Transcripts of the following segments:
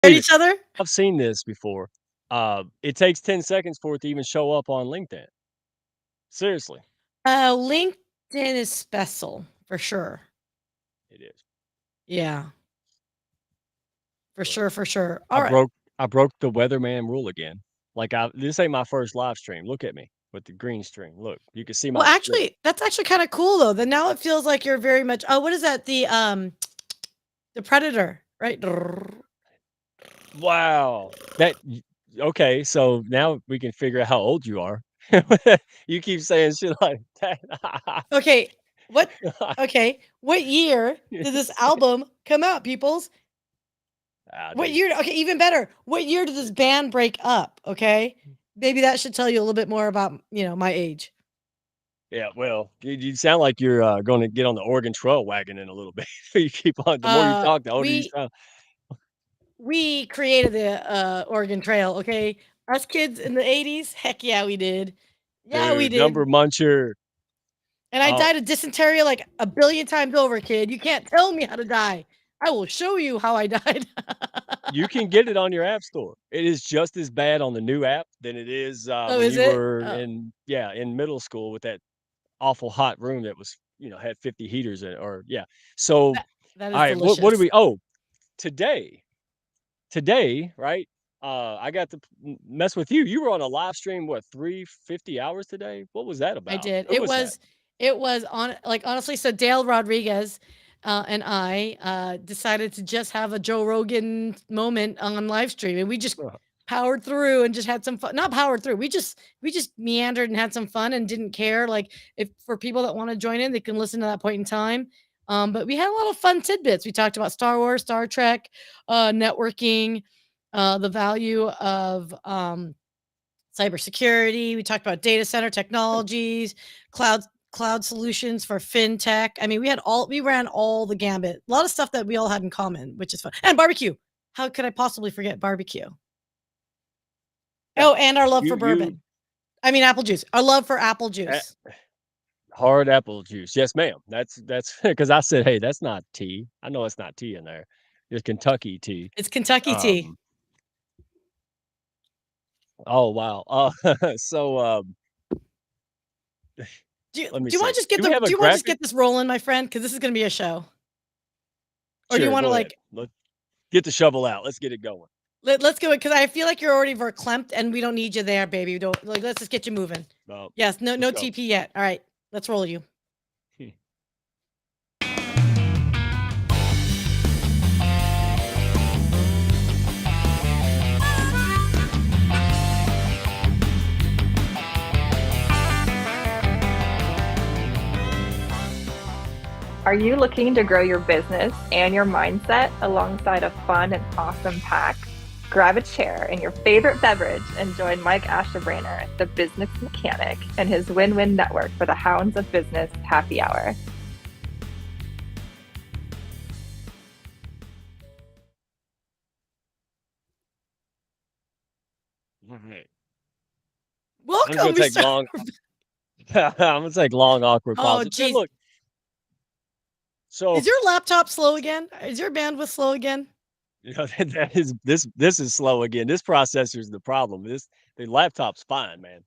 At each other? I've seen this before. It takes 10 seconds for it to even show up on LinkedIn. Seriously. LinkedIn is special, for sure. It is. Yeah. For Look, sure, for sure. I Alright. broke I broke the weatherman rule again. Like, this ain't my first live stream. Look at me with the green screen. Look, you can see Well, my look. actually, that's actually kinda cool, though. Then now it feels like you're very much oh, what is that? The Predator, right? Wow. Okay, so now we can figure out how old you are. You keep saying shit like that. Okay, what year did this album come out, peoples? What Dude. year okay, even better, what year did this band break up, okay? Maybe that should tell you a little bit more about, my age. Yeah, well, you sound like you're, gonna get on the Oregon Trail wagon in a little bit. You keep on the more you Uh, talk, the older you we sound. we created the, Oregon Trail, okay? Us kids in the '80s, heck yeah, we did. Yeah, we Dude, Number did. Muncher. And I Oh, died of dysentery like a billion times over, kid. You can't tell me how to die. I will show you how I died. you can get it on your app store. It is just as bad on the new app than it is, Oh, when is you it? were Oh, in middle school with that awful hot room that was, had 50 heaters in it or yeah. So, that that is alright, what do delicious. we today today, right? I got to mess with you. You were on a live stream, what, 350 hours today? What was that I about? did. Who was that? It was on like, honestly, so Dale Rodriguez, and I, decided to just have a Joe Rogan moment on live stream, and we just Uh, powered through and just had some fun not powered through, we just meandered and had some fun and didn't care, like, if for people that wanna join in, they can listen to that point in time, but we had a lot of fun tidbits. We talked about Star Wars, Star Trek, networking, the value of, cybersecurity. We talked about data center technologies, cloud cloud solutions for fintech. I mean, we ran all the gambit. A lot of stuff that we all had in common, which is fun. And barbecue. How could I possibly forget barbecue? yeah. Oh, and our love for You bourbon. I mean, apple juice. Our love for apple a juice. hard apple juice. Yes, ma'am. That's because I said, "Hey, that's not tea." I know it's not tea in there. It's Kentucky tea. It's Kentucky tea. Um, oh, wow. So, let me Do you want see. to just get Do we the have a do you want to just graphic? get this rolling, my friend? Because this is going to be a show. Or do you Sure, want to go ahead. like Let's get the shovel out. Let's get it going. let's go because I feel like you're already verklempt and we don't need you there, baby. We don't like. Let's just get you moving. Yes. No. Let's No go. TP yet. All right. Let's roll you. Are you looking to grow your business and your mindset alongside a fun and awesome pack? Grab a chair and your favorite beverage and join Mike Ashebrainer, the business mechanic, and his win-win network for the Hounds of Business Happy Hour. Alright. I'm just Welcome. gonna We take start. long I'm gonna take long, awkward Oh, pauses. Yeah, geez. look, so Is your laptop slow again? Is your bandwidth slow again? that is this is slow again. This processor is the problem. The laptop's fine, man.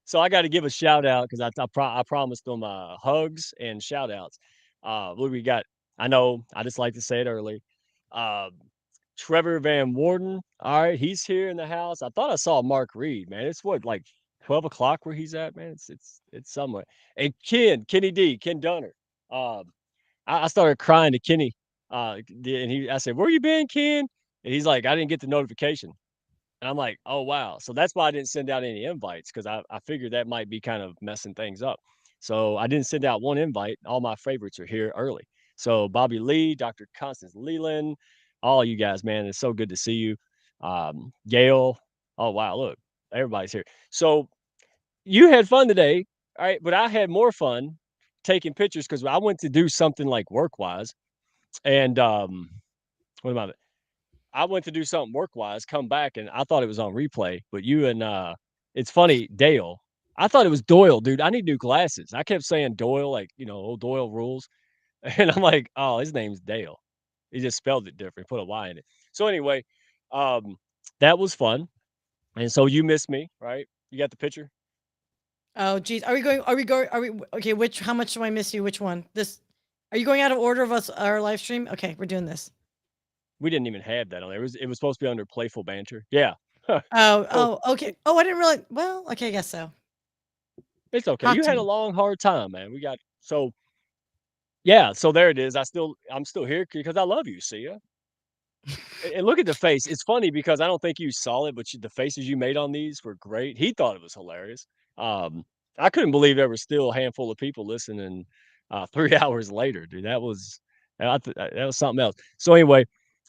So I got to give a shout out because I promised them hugs and shout outs. What we got? I know I just like to say it early. Uh, Trevor Van Warden. All right, he's here in the house. I thought I saw Mark Reed, man. It's what like 12 o'clock where he's at, man. It's somewhere. And Kenny D, Ken Dunner. Um, I started crying to Kenny, and I said, "Where you been, Ken?" And he's like, "I didn't get the notification." And I'm like, "Oh wow!" So that's why I didn't send out any invites because I figured that might be kind of messing things up. So I didn't send out one invite. All my favorites are here early. So Bobby Lee, Dr. Constance Leland, all you guys, man, it's so good to see you. Gail, oh wow, look, everybody's here. So you had fun today, all right? But I had more fun taking pictures because I went to do something like work wise, and what about it? I went to do something work wise, come back, and I thought it was on replay. But you and it's funny, Dale. I thought it was Doyle, dude. I need new glasses. I kept saying Doyle, like old Doyle rules, and I'm like, oh, his name's Dale. He just spelled it different, put a Y in it. So anyway, um, that was fun. And so you missed me, right? You got the picture? Oh, geez. Are we, okay, which, how much do I miss you? Which one? This, are you going out of order of us, our live stream? Okay, we're doing this. We didn't even have that on there. It was supposed to be under playful banter. Yeah. Oh, So oh, okay. Oh, I didn't realize. Well, okay, I guess so. it's okay. Talk You to had a me. long, hard time, man. We got so yeah, so there it is. I'm still here because I love you, see ya. And look at the face. It's funny because I don't think you saw it, but the faces you made on these were great. He thought it was hilarious. Um, I couldn't believe there was still a handful of people listening 3 hours later, dude. That was something else. So anyway,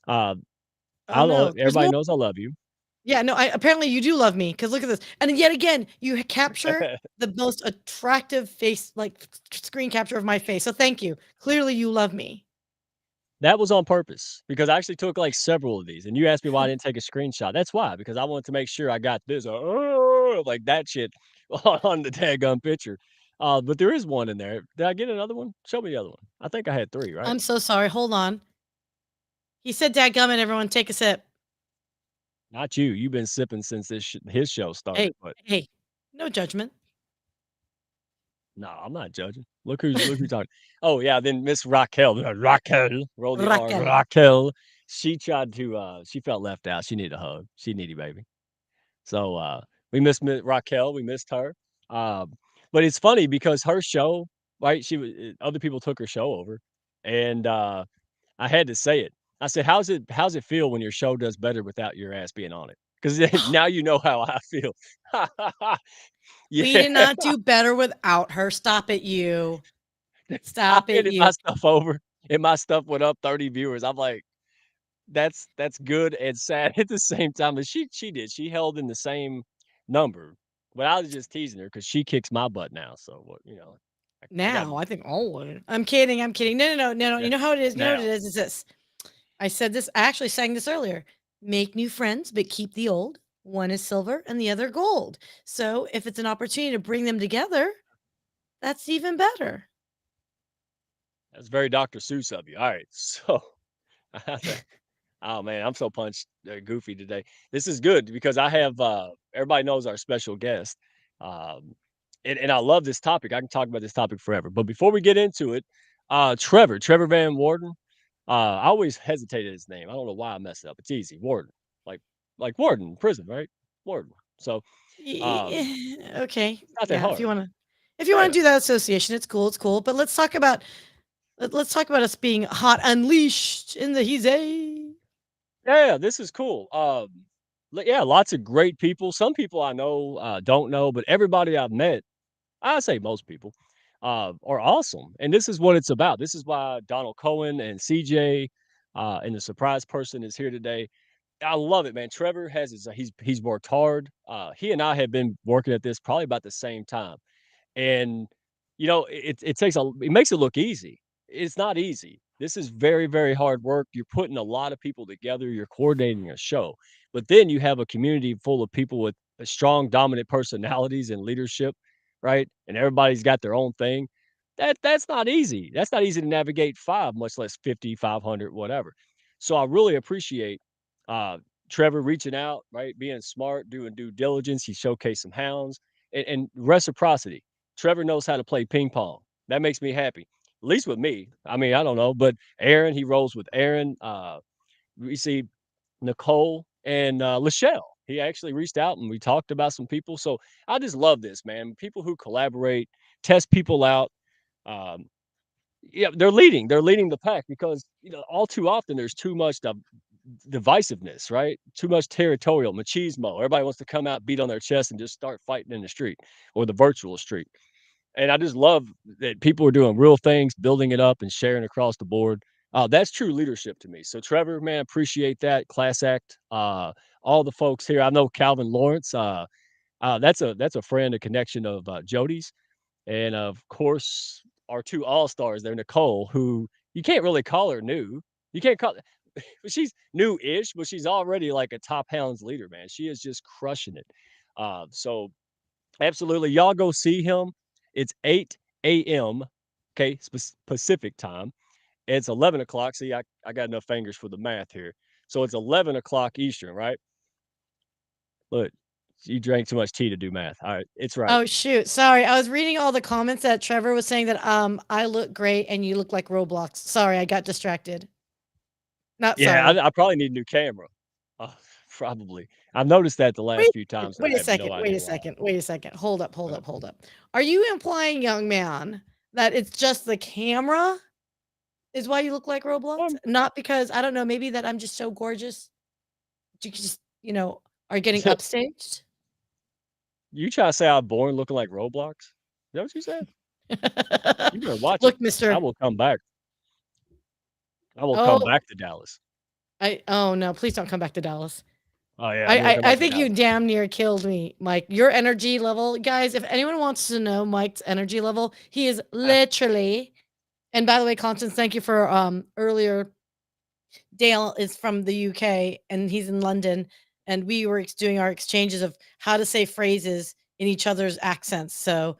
uh, Oh, no. There's everybody more. knows I love you. Yeah, no, I apparently you do love me because look at this. And yet again, you capture the most attractive face, like screen capture of my face. So thank you. Clearly, you love me. That was on purpose because I actually took like several of these, and you asked me why I didn't take a screenshot. That's why, because I wanted to make sure I got this, like that shit on the daggum picture. But there is one in there. Did I get another one? Show me the other one. I think I had three, right? I'm so sorry. Hold on. He said, "Dadgummit, everyone, take a sip." Not you. You've been sipping since his show Hey, started. But hey, no judgment. no, I'm not judging. Look who's talking. Oh yeah, then Miss Raquel, Raquel, roll the R, Raquel. Raquel. She tried to. She felt left out. She needed a hug. She needy baby. So, we missed Raquel, we missed her. Um, but it's funny because her show, right, she was other people took her show over, and, I had to say it. I said, how's it feel when your show does better without your ass being on it? Because now you know how I feel." We Yeah. did not do better without her. Stop it, you. I Stop it, handed my you. stuff over, and my stuff went up 30 viewers. I'm like, that's good and sad at the same time, but she did. She held in the same number, but I was just teasing her because she kicks my butt now, so what I got Now, I think always. I'm kidding. I'm kidding. No, no, no, no, no. yeah, You know how it is. You know what now. it is. Is this? I said this. I actually sang this earlier. Make new friends, but keep the old. One is silver and the other gold. So if it's an opportunity to bring them together, that's even better. That's very Dr. Seuss of you. Alright, so oh, man, I'm so punched goofy today. This is good because I have, everybody knows our special guest, um, and I love this topic. I can talk about this topic forever, but before we get into it, Trevor Van Warden, I always hesitated his name. I don't know why I messed it up. It's easy, Warden, like warden, prison, right? Warden. So, um, Okay. it's not that Yeah. hard. If you want Yeah. to do that association, it's cool. It's cool. But let's talk about let's talk about us being hot unleashed in the he's a. Yeah, this is cool. Yeah, lots of great people. Some people I know, don't know, but everybody I've met, I say most people, are awesome. And this is what it's about. This is why Donald Cohen and CJ, and the surprise person is here today. I love it, man. Trevor has he's worked hard. He and I have been working at this probably about the same time. And, it takes it makes it look easy. It's not easy. This is very, very hard work. You're putting a lot of people together. You're coordinating a show. But then you have a community full of people with strong, dominant personalities and leadership, right? And everybody's got their own thing. That's not easy. That's not easy to navigate five, much less 50, 500, whatever. So I really appreciate uh Trevor reaching out, right? Being smart, doing due diligence. He showcased some hounds and reciprocity. Trevor knows how to play ping pong. That makes me happy. At least with me. I mean, I don't know, but Aaron, he rolls with Aaron. We see Nicole and Lachelle. He actually reached out and we talked about some people. So I just love this, man. People who collaborate, test people out. Um, yeah, they're leading. They're leading the pack because all too often there's too much divisiveness, right? Too much territorial machismo. Everybody wants to come out, beat on their chest, and just start fighting in the street or the virtual street. And I just love that people are doing real things, building it up and sharing across the board. That's true leadership to me. So Trevor, man, appreciate that class act. All the folks here. I know Calvin Lawrence. That's a friend, a connection of Jody's, and of course our two all stars there, Nicole, who you can't really call her new. You can't call. She's new-ish, but she's already like a top hounds leader, man. She is just crushing it. So absolutely. Y'all go see him. It's 8 a.m. Okay, Pacific time. It's 11 o'clock. See, I got enough fingers for the math here. So it's 11 o'clock Eastern, right? Look, you drank too much tea to do math. All right, it's right. Oh, shoot. Sorry. I was reading all the comments that Trevor was saying that I look great and you look like Roblox. Sorry, I got distracted. Not Yeah, sorry. I probably need a new camera. Probably. I've noticed that the Wait, last few times, and wait I a have no second. Wait idea a why. second. Wait a second. Hold up, hold Uh, up, hold up. Are you implying, young man, that it's just the camera is why you look like Roblox? um, Not because, I don't know, maybe that I'm just so gorgeous? You just, are getting upstaged? you try to say I'm born looking like Roblox? Is that what you said? You better watch it. Look, I mister. will come back. I will come Oh, back to Dallas. oh no, please don't come back to Dallas. Oh yeah, I'm I gonna I come I back to think you Dallas. damn near killed me, Mike. Your energy level, guys, if anyone wants to know Mike's energy level, he is Ah, literally, and by the way, Constance, thank you for earlier. Dale is from the UK and he's in London, and we were doing our exchanges of how to say phrases in each other's accents. So,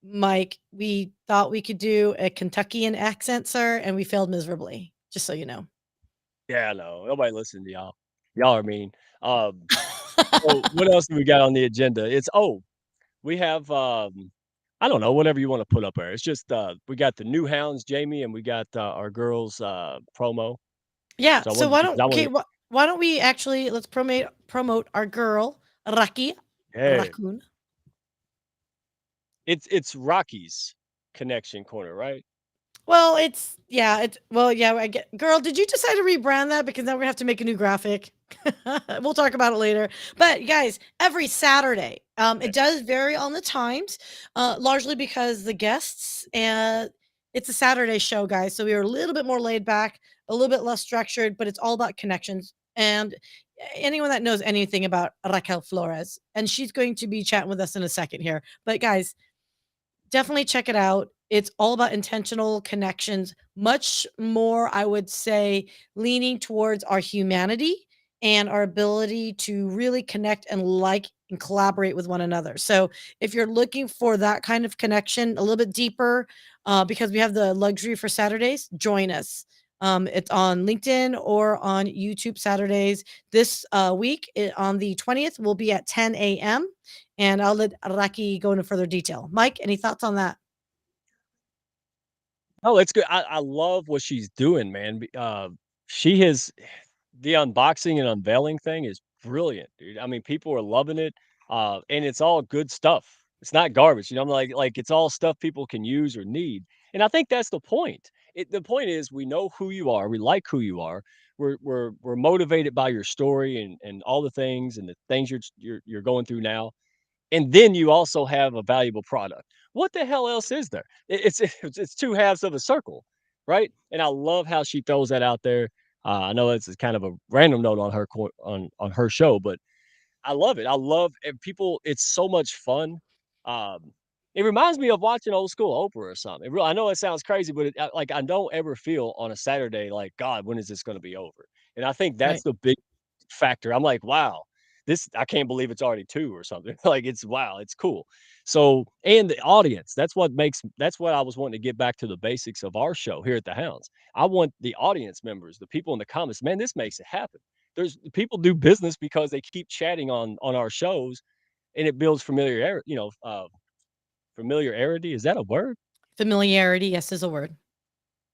Mike, we thought we could do a Kentuckian accent, sir, and we failed miserably. Just so you know. yeah, no, nobody listen to y'all. Y'all are mean. Um, so what else do we got on the agenda? We have I don't know, whatever you want to put up there. It's just we got the new Hounds, Jamie, and we got our girls promo. Yeah, So I so wanted because I wanted why don't we actually let's promote our girl, Raki yeah, Raccoon. it's Rocky's connection corner, right? Well, yeah, I get girl, did you decide to rebrand that? Because now we're gonna have to make a new graphic. We'll talk about it later. But guys, every Saturday, Yeah. it does vary on the times, largely because the guests and it's a Saturday show, guys. So we are a little bit more laid back, a little bit less structured, but it's all about connections. And anyone that knows anything about Raquel Flores, and she's going to be chatting with us in a second here. But guys, definitely check it out. It's all about intentional connections, much more, I would say, leaning towards our humanity and our ability to really connect and like and collaborate with one another. So, if you're looking for that kind of connection a little bit deeper, because we have the luxury for Saturdays, join us. It's on LinkedIn or on YouTube Saturdays. This week on the 20th, will be at 10 a.m. And I'll let Raki go into further detail. Mike, any thoughts on that? Oh, it's good. I love what she's doing, man. She has the unboxing and unveiling thing is brilliant, dude. I mean, people are loving it, and it's all good stuff. It's not garbage, you know. I'm like it's all stuff people can use or need, and I think that's the point. The point is we know who you are, we like who you are. We're motivated by your story and all the things and the things you're going through now. And then you also have a valuable product. What the hell else is there? It's two halves of a circle, right? And I love how she throws that out there. I know it's kind of a random note on on her show, but I love it. I love and people. It's so much fun. Um, it reminds me of watching old school Oprah or something. I know it sounds crazy, but like I don't ever feel on a Saturday like God, when is this going to be over? And I think that's Right. the big factor. I'm like, wow, this I can't believe it's already 2 or something. Like it's wow, it's cool. So, and the audience, that's what I was wanting to get back to the basics of our show here at the Hounds. I want the audience members, the people in the comments, man, this makes it happen. There's people do business because they keep chatting on our shows and it builds familiarity. Is that a word? Familiarity, yes, is a word.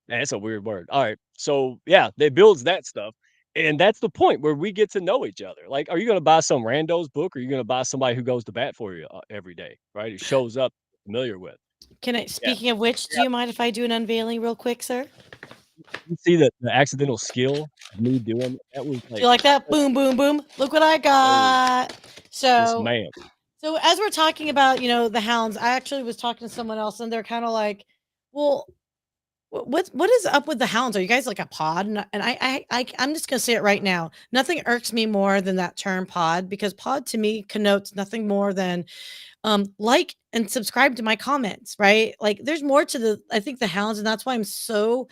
That's a weird word. All right. So yeah, it builds that stuff. And that's the point where we get to know each other. Like, are you going to buy some rando's book or are you going to buy somebody who goes to bat for you every day? Right. Who shows up familiar with. Can I Yeah. speaking of which, do Yeah. you mind if I do an unveiling real quick, sir? You see the accidental skill of me doing that was Do like, you like that? Boom, boom, boom. Look what I oh, got. yes, So ma'am. so as we're talking about, the hounds, I actually was talking to someone else and they're kind of like, well, what is up with the hounds? Are you guys like a pod? I'm just gonna say it right now. Nothing irks me more than that term pod because pod to me connotes nothing more than like and subscribe to my comments, right? Like there's more to I think the hounds, and that's why I'm so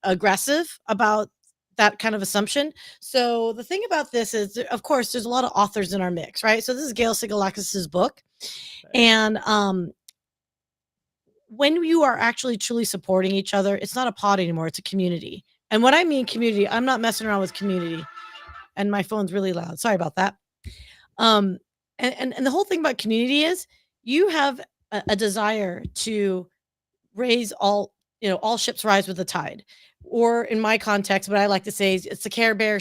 aggressive about that kind of assumption. So the thing about this is of course there's a lot of authors in our mix, right? So this is Gail Sigalakis's book. Hey, And when you are actually truly supporting each other, it's not a pod anymore, it's a community. And when I mean community, I'm not messing around with community. And my phone's really loud. Sorry about that. Um, and the whole thing about community is you have a desire to raise all, all ships rise with the tide. Or in my context, what I like to say is it's the Care Bear,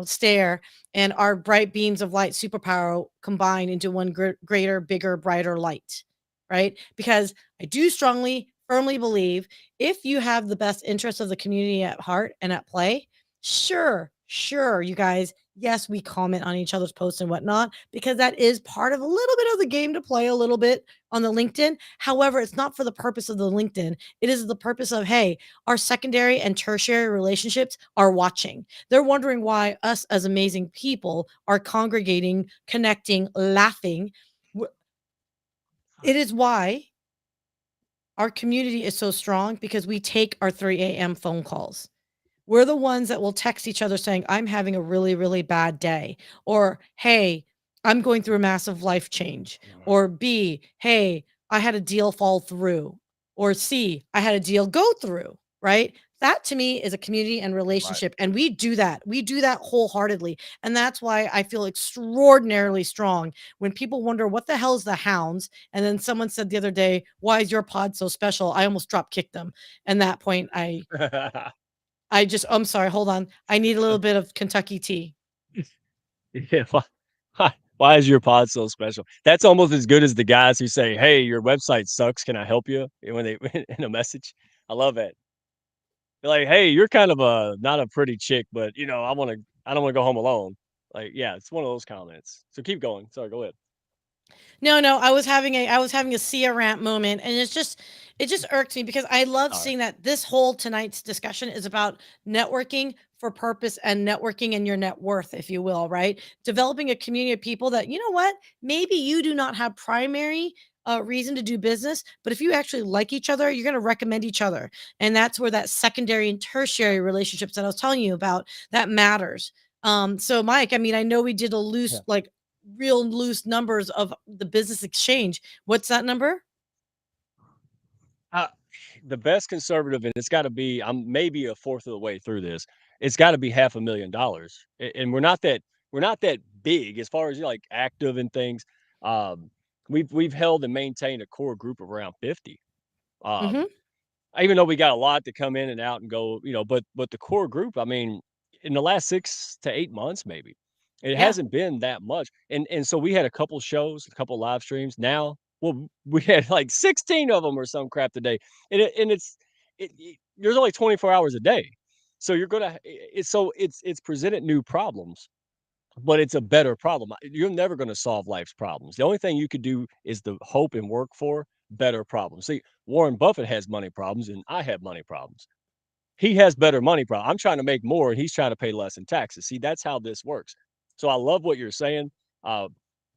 stare and our bright beams of light superpower combined into one greater, bigger, brighter light, right? Because I do strongly, firmly believe if you have the best interest of the community at heart and at play, sure, you guys, yes, we comment on each other's posts and whatnot because that is part of a little bit of the game to play a little bit on the LinkedIn. However, it's not for the purpose of the LinkedIn. It is the purpose of, hey, our secondary and tertiary relationships are watching. They're wondering why us as amazing people are congregating, connecting, laughing. It is why our community is so strong because we take our 3 a.m. phone calls. We're the ones that will text each other saying, I'm having a really, really bad day. Or, hey, I'm going through a massive life change. Or B, hey, I had a deal fall through. Or C, I had a deal go through, right? That to me is a community and Right. relationship. And we do that. We do that wholeheartedly. And that's why I feel extraordinarily strong when people wonder what the hell is the Hounds. And then someone said the other day, why is your pod so special? I almost drop kicked them. And that point, I'm sorry, hold on. I need a little bit of Kentucky tea. Yeah. Why is your pod so special? That's almost as good as the guys who say, "Hey, your website sucks. Can I help you?" When they in a message. I love that. They're like, "Hey, you're kind of a not a pretty chick, but I don't wanna go home alone." Like, yeah, it's one of those comments. So keep going. Sorry, go ahead. No, I was having a Sia rant moment, and it just irked me because I love All right. seeing that this whole tonight's discussion is about networking for purpose and networking and your net worth, if you will, right? Developing a community of people that, you know what, maybe you do not have primary reason to do business, but if you actually like each other, you're going to recommend each other. And that's where that secondary and tertiary relationships that I was telling you about that matters. So Mike, I mean, I know we did a Yeah. loose, like real loose numbers of the business exchange. What's that number? Uh, the best conservative, and it's gotta be I'm maybe a fourth of the way through this. It's gotta be $500,000, and we're not that big as far as, like, active and things. Um, we've held and maintained a core group of around 50. Mhm. Um, even though we got a lot to come in and out and go, but the core group, I mean, in the last 6 to 8 months, maybe, it Yeah. hasn't been that much, and so we had a couple shows, a couple live streams. Now, well, we had like 16 of them or some crap today, and there's only 24 hours a day, so you're gonna it's so it's presented new problems, but it's a better problem. You're never gonna solve life's problems. The only thing you could do is to hope and work for better problems. See, Warren Buffett has money problems, and I have money problems. He has better money problem. I'm trying to make more, and he's trying to pay less in taxes. See, that's how this works. So I love what you're saying. Uh,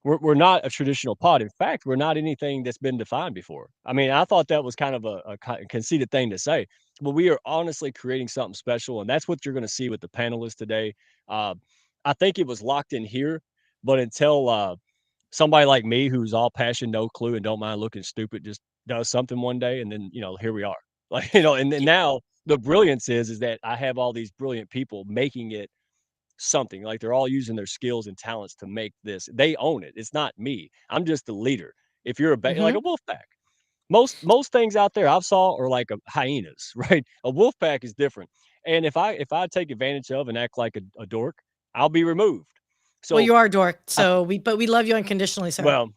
we're not a traditional pod. In fact, we're not anything that's been defined before. I mean, I thought that was kind of a conceited thing to say, but we are honestly creating something special, and that's what you're going to see with the panelists today. Uh, I think it was locked in here, but until somebody like me, who's all passion, no clue, and don't mind looking stupid, just does something one day, and then here we are. Like and then Y now the brilliance is that I have all these brilliant people making it something. Like they're all using their skills and talents to make this. They own it. It's not me. I'm just the leader. If you're like a Mhm. wolf pack, most things out there I've saw are like a hyenas, right? A wolf pack is different. And if I take advantage of and act like a dork, I'll be removed. Well, So you are a dork, I so we love you unconditionally, sir. well,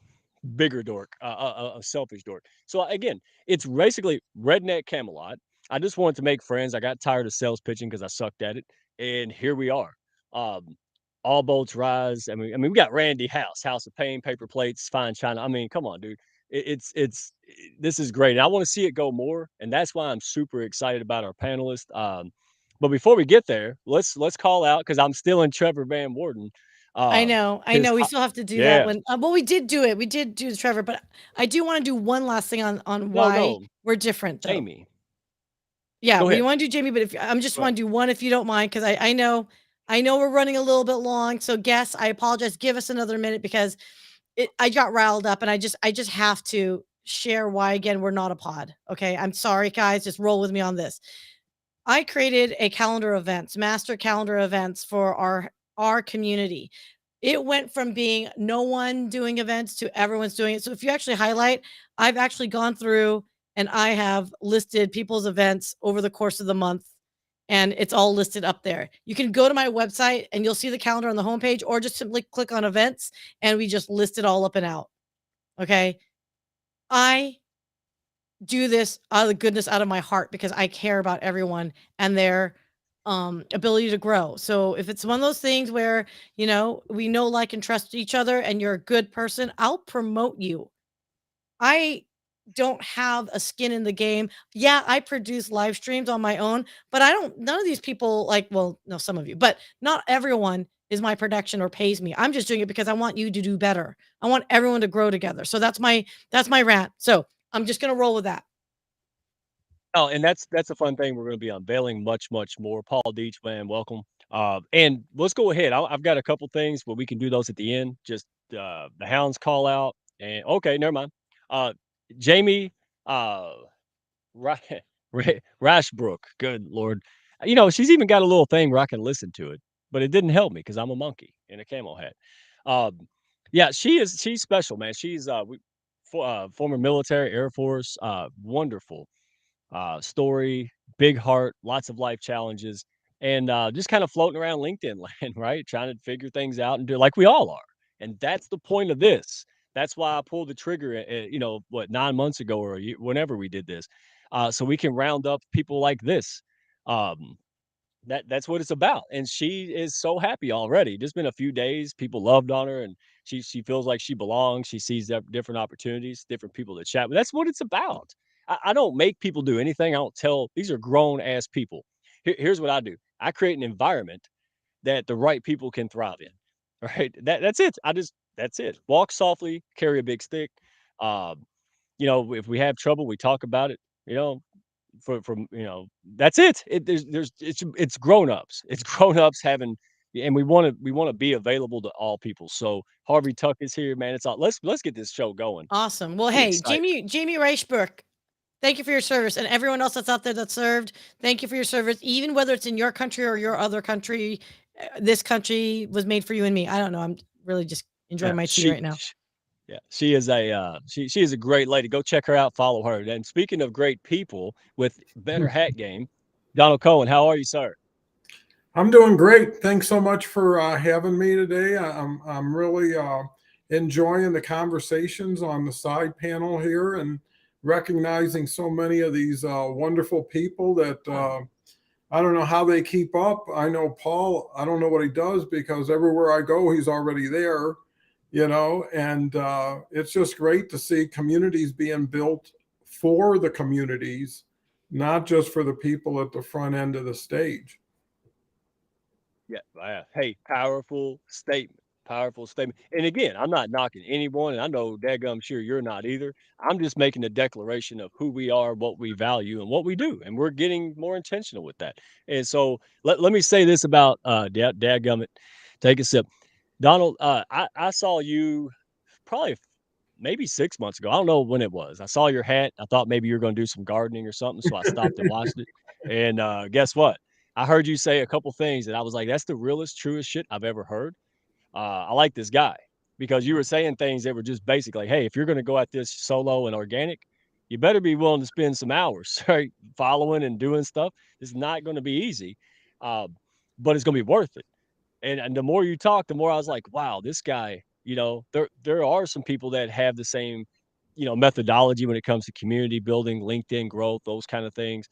bigger dork, a selfish dork. So again, it's basically redneck Camelot. I just wanted to make friends. I got tired of sales pitching because I sucked at it, and here we are. Um, all boats rise. I mean, we got Randy House of Pain, paper plates, fine china. I mean, come on, dude. This is great. And I want to see it go more, and that's why I'm super excited about our panelists. But before we get there, let's call out because I'm still in Trevor Van Warden. I His know, we still have to do that yeah, when well, we did do it. We did do the Trevor, but I do wanna do one last thing on no, why no, we're different, though. Jamie. Yeah, Go we ahead. wanna do Jamie, but if I'm just Go ahead. wanna do one if you don't mind, because I know we're running a little bit long, so guess I apologize. Give us another minute because I got riled up, and I just have to. share why, again, we're not a pod. Okay. I'm sorry, guys. Just roll with me on this. I created a calendar events, master calendar events for our community. It went from being no one doing events to everyone's doing it. So if you actually highlight, I've actually gone through and I have listed people's events over the course of the month, and it's all listed up there. You can go to my website and you'll see the calendar on the homepage, or just simply click on events and we just list it all up and out. Okay. I do this out of the goodness out of my heart because I care about everyone and their ability to grow. So if it's one of those things where, we know, like, and trust each other and you're a good person, I'll promote you. I don't have a skin in the game. Yeah, I produce live streams on my own, but none of these people, like, well, no, some of you, but not everyone is my production or pays me. I'm just doing it because I want you to do better. I want everyone to grow together. So that's my rant. So I'm just gonna roll with that. Oh, and that's a fun thing we're gonna be unveiling much, much more. Paul Deach, man, welcome. And let's go ahead. I've got a couple things, but we can do those at the end. Just the Hounds call out, and okay, never mind. Uh, Jamie, uh, Ra- Rashbrook, good lord, she's even got a little thing where I can listen to it, but it didn't help me because I'm a monkey in a camel hat. Yeah, she's special, man. She's former military, Air Force, wonderful story, big heart, lots of life challenges, and just kind of floating around LinkedIn land, right? Trying to figure things out and do like we all are. And that's the point of this. That's why I pulled the trigger, 9 months ago or whenever we did this, so we can round up people like this. Um, that's what it's about, and she is so happy already. Just been a few days, people loved on her, and she feels like she belongs. She sees different opportunities, different people to chat with. That's what it's about. I don't make people do anything. I don't tell. These are grown ass people. Here's what I do. I create an environment that the right people can thrive in. Right. That's it. That's it. Walk softly, carry a big stick. Um, if we have trouble, we talk about it. You know, that's it. It's grown-ups. It's grown-ups having, and we wanna be available to all people. So Harvey Tuck is here, man. It's all let's get this show going. Awesome. Well, Pretty hey, excited. Jamie Reichberg, thank you for your service, and everyone else that's out there that served, thank you for your service, even whether it's in your country or your other country. This country was made for you and me. I don't know. I'm really just enjoying Yeah, my tea she right now. sh yeah, she is she is a great lady. Go check her out, follow her. And speaking of great people with better hat game, Donald Cohen, how are you, sir? I'm doing great. Thanks so much for having me today. I'm really enjoying the conversations on the side panel here and recognizing so many of these wonderful people that I don't know how they keep up. I know Paul. I don't know what he does because everywhere I go, he's already there. And it's just great to see communities being built for the communities, not just for the people at the front end of the stage. Yeah, hey, powerful statement. Powerful statement. And again, I'm not knocking anyone, and I know daggum sure you're not either. I'm just making a declaration of who we are, what we value, and what we do. And we're getting more intentional with that. And so let me say this about dadgummit. Take a sip. Donald, I saw you probably maybe 6 months ago. I don't know when it was. I saw your hat. I thought maybe you were going to do some gardening or something. So I stopped and watched it. And guess what? I heard you say a couple things that I was like, that's the realest, truest shit I've ever heard. I like this guy because you were saying things that were just basically, hey, if you're going to go at this solo and organic, you better be willing to spend some hours, right? Following and doing stuff. It's not going to be easy, uh, but it's going to be worth it. And the more you talk, the more I was like, wow, this guy, there are some people that have the same, methodology when it comes to community building, LinkedIn growth, those kind of things.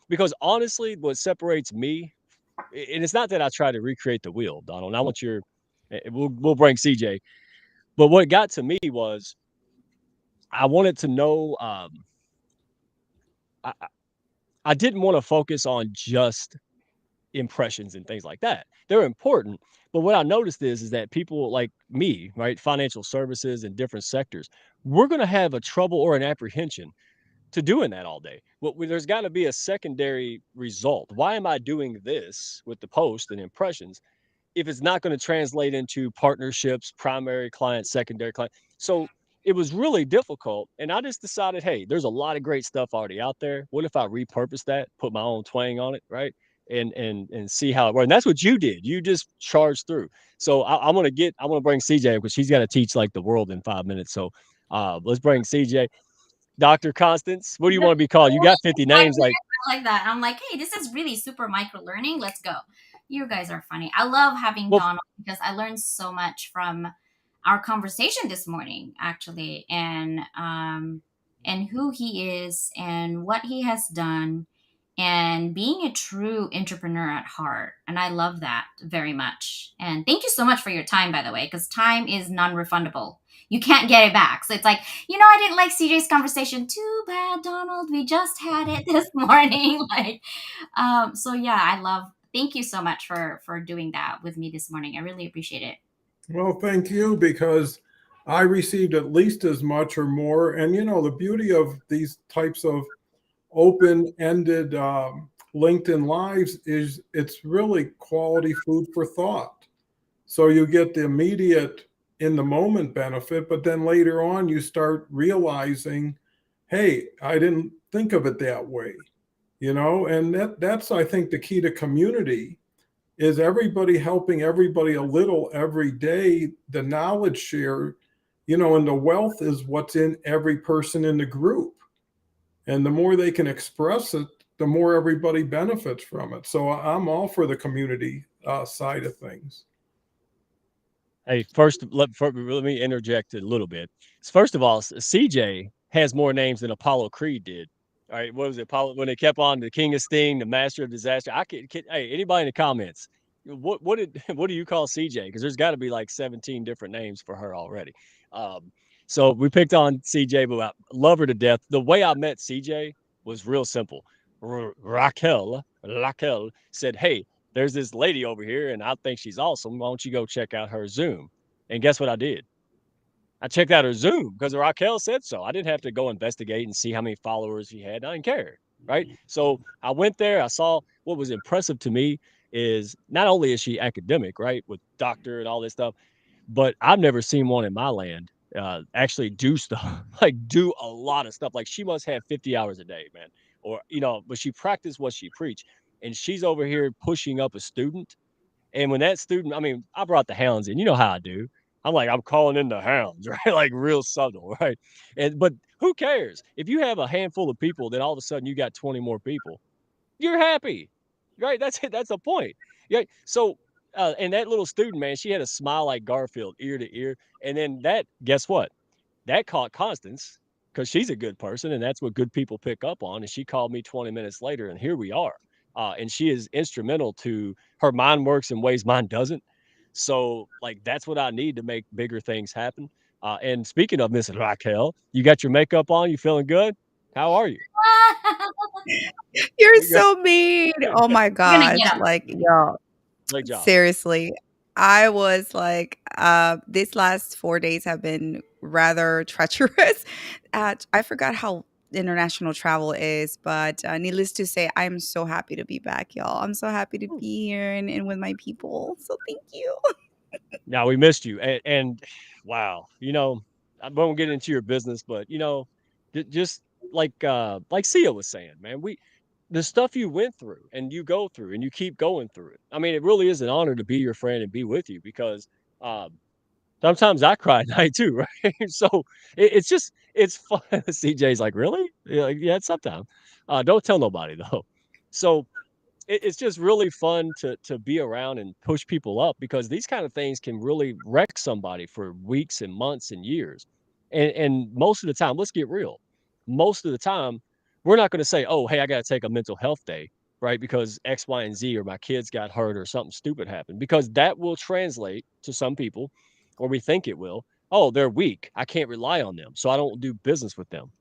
Because honestly, what separates me, and it's not that I try to recreate the wheel, Donald. And I want we'll bring CJ, but what got to me was I wanted to know. I, I I didn't want to focus on just impressions and things like that. They're important. But what I noticed is that people like me, right, financial services and different sectors, we're going to have a trouble or an apprehension to doing that all day. Well, there's got to be a secondary result. Why am I doing this with the post and impressions if it's not going to translate into partnerships, primary client, secondary client? So it was really difficult. And I just decided, hey, there's a lot of great stuff already out there. What if I repurpose that, put my own twang on it, right? And see how it works. And that's what you did. You just charged through. So I'm gonna bring CJ because she's got to teach like the world in 5 minutes. So let's bring CJ. Dr. Constance, what do you want to be called? You got 50 names. Like, I like that. I'm like, hey, this is really super micro learning. Let's go. You guys are funny. I love having well, Donald because I learned so much from our conversation this morning, actually, and who he is and what he has done and being a true entrepreneur at heart. And I love that very much. And thank you so much for your time, by the way, because time is non-refundable. You can't get it back. So it's like, I didn't like CJ's conversation. Too bad, Donald. We just had it this morning. So yeah, I love. Thank you so much for doing that with me this morning. I really appreciate it. Well, thank you, because I received at least as much or more. And the beauty of these types of open-ended LinkedIn Lives is it's really quality food for thought. So you get the immediate in the moment benefit, but then later on you start realizing, hey, I didn't think of it that way, and that's I think the key to community is everybody helping everybody a little every day. The knowledge share, and the wealth is what's in every person in the group. And the more they can express it, the more everybody benefits from it. So I'm all for the community side of things. hey, let me interject a little bit. First of all, CJ has more names than Apollo Creed did. All right, what was it? Apollo when they kept on the King of Sting, the Master of Disaster. Hey, anybody in the comments, what did what do you call CJ? Because there's got to be like 17 different names for her already. Um, so we picked on CJ, but I love her to death. The way I met CJ was real simple. Raquel said, "Hey, there's this lady over here, and I think she's awesome. Why don't you go check out her Zoom?" And guess what I did? I checked out her Zoom because Raquel said so. I didn't have to go investigate and see how many followers he had. I didn't care. Right. So I went there. I saw what was impressive to me is not only is she academic, right, with doctor and all this stuff, but I've never seen one in my land actually do stuff, like do a lot of stuff. Like she must have 50 hours a day, man. Or, but she practiced what she preached. And she's over here pushing up a student. And when that student, I mean, I brought the hounds in. You know how I do. I'm like, I'm calling in the hounds, right? Like real subtle, right? But who cares? If you have a handful of people, then all of a sudden you got 20 more people. You're happy, right? That's it. That's the point. Yeah. So, and that little student, man, she had a smile like Garfield, ear to ear. And then guess what? That caught Constance because she's a good person, and that's what good people pick up on. And she called me 20 minutes later, and here we are. And she is instrumental to her mind works in ways mine doesn't. So, like, that's what I need to make bigger things happen. And speaking of Miss Raquel, you got your makeup on? You feeling good? How are you? You're You got so mean. Oh my We're gonna gosh. get him. Like, y'all, great job. seriously. I was like, these last 4 days have been rather treacherous. I forgot how international travel is, but needless to say, I'm so happy to be back, y'all. I'm so happy to be here and with my people. So thank you. Now we missed you, and wow, I won't get into your business, but just like Sia was saying, man, the stuff you went through and you go through and you keep going through it. I mean, it really is an honor to be your friend and be with you because um, sometimes I cry at night too, right? So it's fun. CJ's like, really? Yeah, like, yeah, sometimes. Don't tell nobody though. So it's just really fun to be around and push people up because these kind of things can really wreck somebody for weeks and months and years. And most of the time, let's get real. Most of the time, we're not going to say, "Oh, hey, I got to take a mental health day," right? Because X, Y, and Z, or my kids got hurt, or something stupid happened. Because that will translate to some people, or we think it will. Oh, they're weak. I can't rely on them, so I don't do business with them.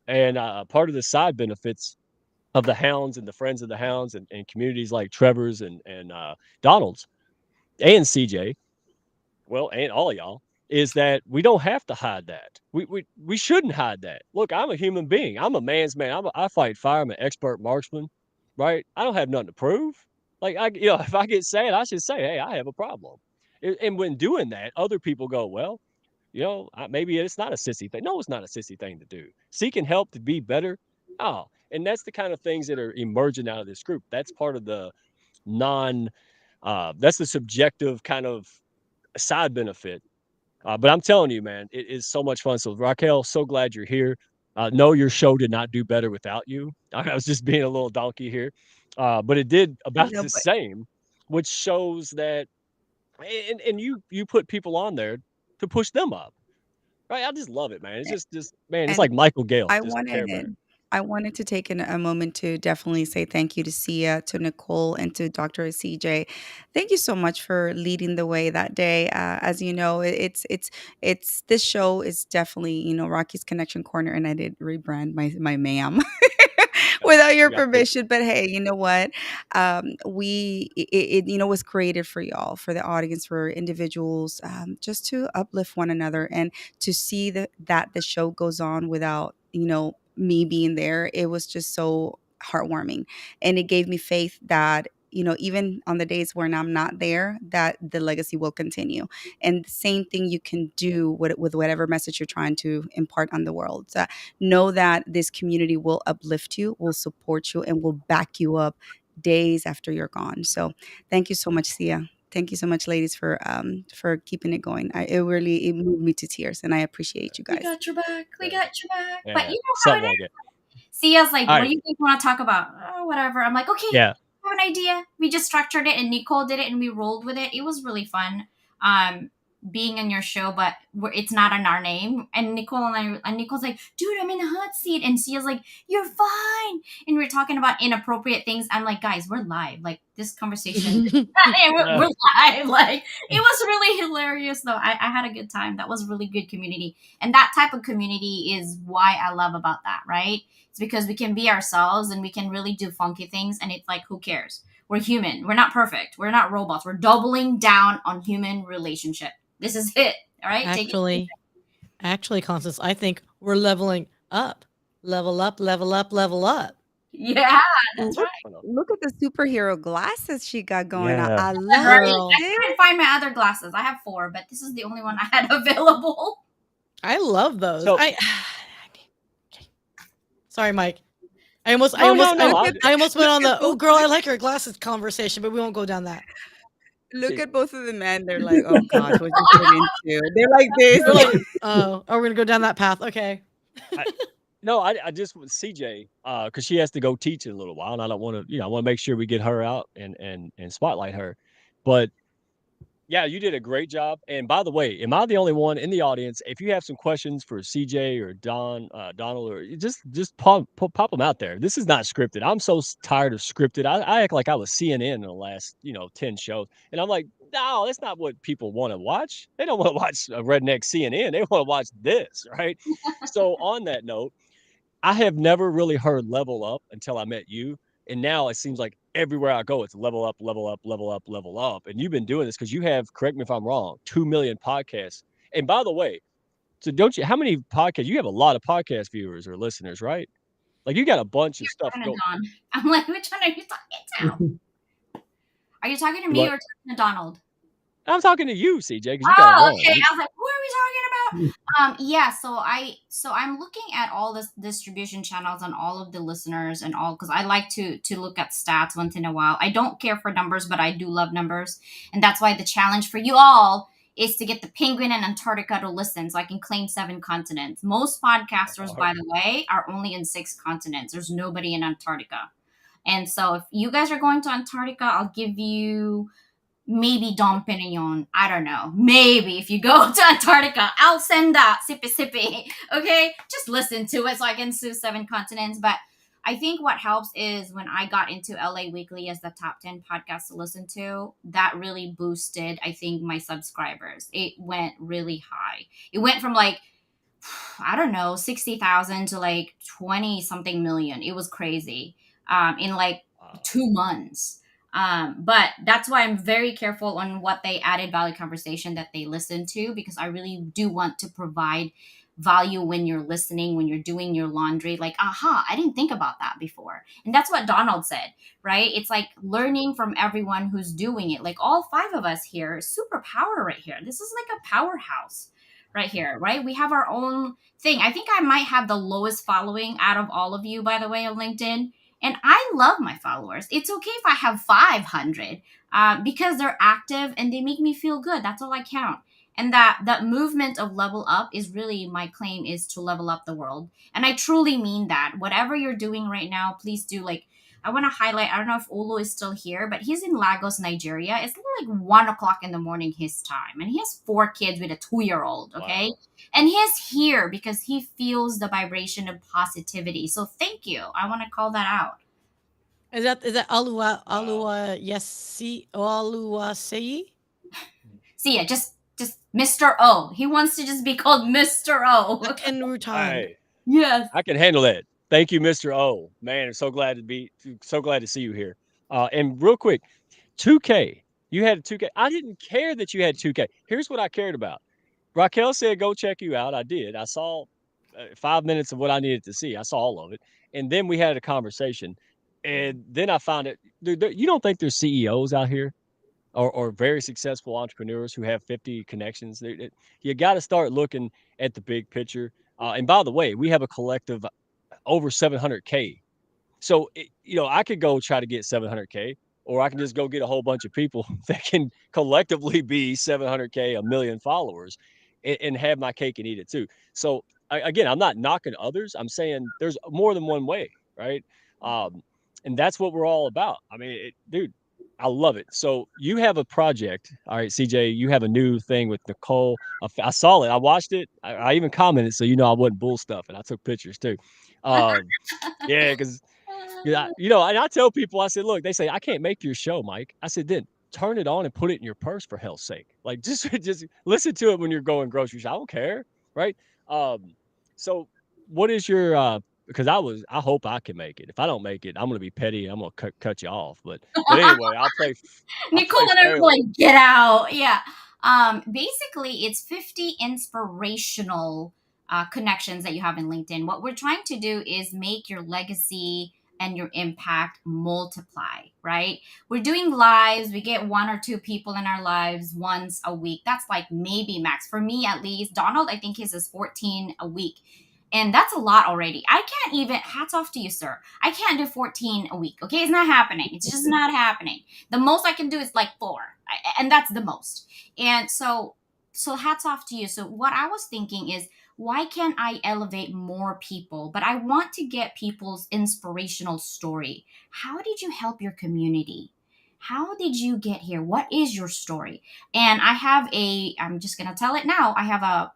And part of the side benefits of the Hounds and the Friends of the Hounds and communities like Trevor's and Donald's and CJ, well, and all of y'all, is that we don't have to hide that. We shouldn't hide that. Look, I'm a human being. I'm a man's man. I fight fire. I'm an expert marksman, right? I don't have nothing to prove. Like if I get sad, I should say, hey, I have a problem. And when doing that, other people go, well, maybe it's not a sissy thing. No, it's not a sissy thing to do. Seeking help to be better. Oh, and that's the kind of things that are emerging out of this group. That's part of the non, that's the subjective kind of side benefit. But I'm telling you, man, it is so much fun. So Raquel, so glad you're here. No, your show did not do better without you. I was just being a little donkey here, but it did about No, the but same, which shows that, and you put people on there to push them up, right? I just love it, man. It's just man, it's and like Michael Gale, I just Care Bear. wanted I wanted to take a moment to definitely say thank you to Sia, to Nicole, and to Dr. CJ. Thank you so much for leading the way that day. As you know, it's this show is definitely Rocky's Connection Corner, and I did rebrand my ma'am without your You got to. permission. But hey, you know what? We it was created for y'all, for the audience, for individuals, just to uplift one another and to see that the show goes on without me being there. It was just so heartwarming, and it gave me faith that even on the days when I'm not there, that the legacy will continue. And the same thing you can do with whatever message you're trying to impart on the world. So know that this community will uplift you, will support you, and will back you up days after you're gone. So thank you so much, Sia. Thank you so much, ladies, for keeping it going. It moved me to tears, and I appreciate you We guys. got your back. We got your back. But Yeah, you know how it something is. like it. Sia's like, All what right. do you guys want to talk about? Oh, whatever. I'm like, okay, Yeah. I have an idea. We just structured it, and Nicole did it, and we rolled with it. It was really fun. Being in your show, but it's not in our name. And Nicole's like, dude, I'm in the hot seat. And Sia's like, you're fine. And we're talking about inappropriate things. I'm like, guys, we're live. Like, this conversation, we're live. Like, it was really hilarious, though. I had a good time. That was really good community. And that type of community is why I love about that, right? It's because we can be ourselves and we can really do funky things. And it's like, who cares? We're human. We're not perfect. We're not robots. We're doubling down on human relationship. This is it. All right. Actually, Constance, I think we're leveling up. Level up, level up, level up. Yeah, that's Look, right. look at the superhero glasses she got going on. Yeah. I love Girl. I couldn't find my other glasses. I have 4, but this is the only one I had available. I love those. So- Okay. Sorry, Mike. I almost No, went on the both girl, I like her glasses conversation, but we won't go down that. Look at both of the men. They're like, oh gosh, what you get into? They're like this. They're like, oh, we're gonna go down that path. Okay. No, I just with CJ, because she has to go teach in a little while, and I don't want to, I want to make sure we get her out and spotlight her. But yeah, you did a great job. And by the way, am I the only one in the audience? If you have some questions for CJ or Donald, or just pop them out there. This is not scripted. I'm so tired of scripted. I act like I was CNN in the last 10 shows, and I'm like, no, that's not what people want to watch. They don't want to watch a redneck CNN. They want to watch this, right? So on that note, I have never really heard level up until I met you. And now it seems like everywhere I go, it's level up, level up, level up, level up. And you've been doing this because you have, correct me if I'm wrong, 2 million podcasts. And by the way, so how many podcasts? You have a lot of podcast viewers or listeners, right? Like you got a bunch of stuff going. I'm like, which one are you talking to? Are you talking to me or talking to Donald? I'm talking to you, CJ, because you got it wrong. Okay. I was like, who are we talking about? Yeah. So I'm looking at all the distribution channels and all of the listeners and all, because I like to look at stats once in a while. I don't care for numbers, but I do love numbers, and that's why the challenge for you all is to get the Penguin and Antarctica to listen, so I can claim 7 continents. Most podcasters, by the way, are only in 6 continents. There's nobody in Antarctica, and so if you guys are going to Antarctica, I'll give you maybe Dom Perignon. I don't know. Maybe if you go to Antarctica, I'll send that sippy. Okay? Just listen to it so I can sue 7 continents. But I think what helps is when I got into LA Weekly as the top 10 podcast to listen to, that really boosted, I think, my subscribers. It went really high. It went from like, I don't know, 60,000 to like 20 something million. It was crazy in like 2 months. But that's why I'm very careful on what they added value conversation that they listen to, because I really do want to provide value when you're listening, when you're doing your laundry. Like, aha, I didn't think about that before. And that's what Donald said, right? It's like learning from everyone who's doing it. Like all 5 of us here, superpower right here. This is like a powerhouse, right here, right? We have our own thing. I think I might have the lowest following out of all of you, by the way, on LinkedIn. And I love my followers. It's okay if I have 500 because they're active and they make me feel good. That's all I count. And that movement of level up is really my claim, is to level up the world. And I truly mean that. Whatever you're doing right now, please do. Like, I want to highlight, I don't know if Olu is still here, but he's in Lagos, Nigeria. It's like 1 o'clock in the morning his time. And he has 4 kids with a 2-year-old, okay? Wow. And he's here because he feels the vibration of positivity. So thank you. I want to call that out. Is that Wow. Alua Sei? See ya, just Mr. O. He wants to just be called Mr. O. Akin Rutan. Hey, Yes. I can handle that. Thank you, Mr. O. Man, I'm so glad to see you here. And real quick, 2K. You had a 2K. I didn't care that you had 2K. Here's what I cared about. Raquel said, go check you out. I did. I saw 5 minutes of what I needed to see. I saw all of it. And then we had a conversation. And then I found it. Dude, you don't think there's CEOs out here or very successful entrepreneurs who have 50 connections? You got to start looking at the big picture. And by the way, we have a collective over 700K. So, I could go try to get 700K, or I can just go get a whole bunch of people that can collectively be 700K, a million followers, and have my cake and eat it too. So, again, I'm not knocking others. I'm saying there's more than one way, right? And that's what we're all about. I mean, dude, I love it. So you have a project. All right, CJ, you have a new thing with Nicole. I saw it. I watched it. I even commented, so I wasn't bull stuff, and I took pictures too. Yeah, because and I tell people, I said, look, they say I can't make your show, Mike. I said, then turn it on and put it in your purse for hell's sake. Like just listen to it when you're going grocery shop. I don't care, right? So what is your because I hope I can make it. If I don't make it, I'm gonna be petty. I'm gonna cut you off. But anyway, I'll play. Nicole and I were like, get out. Yeah. Basically, it's 50 inspirational connections that you have in LinkedIn. What we're trying to do is make your legacy and your impact multiply, right? We're doing lives. We get 1 or 2 people in our lives once a week. That's like maybe max. For me, at least. Donald, I think his is 14 a week. And that's a lot already. I can't even, hats off to you, sir. I can't do 14 a week. Okay. It's not happening. It's just not happening. The most I can do is like 4. And that's the most. And so hats off to you. So what I was thinking is, why can't I elevate more people? But I want to get people's inspirational story. How did you help your community? How did you get here? What is your story? And I'm just going to tell it now. I have a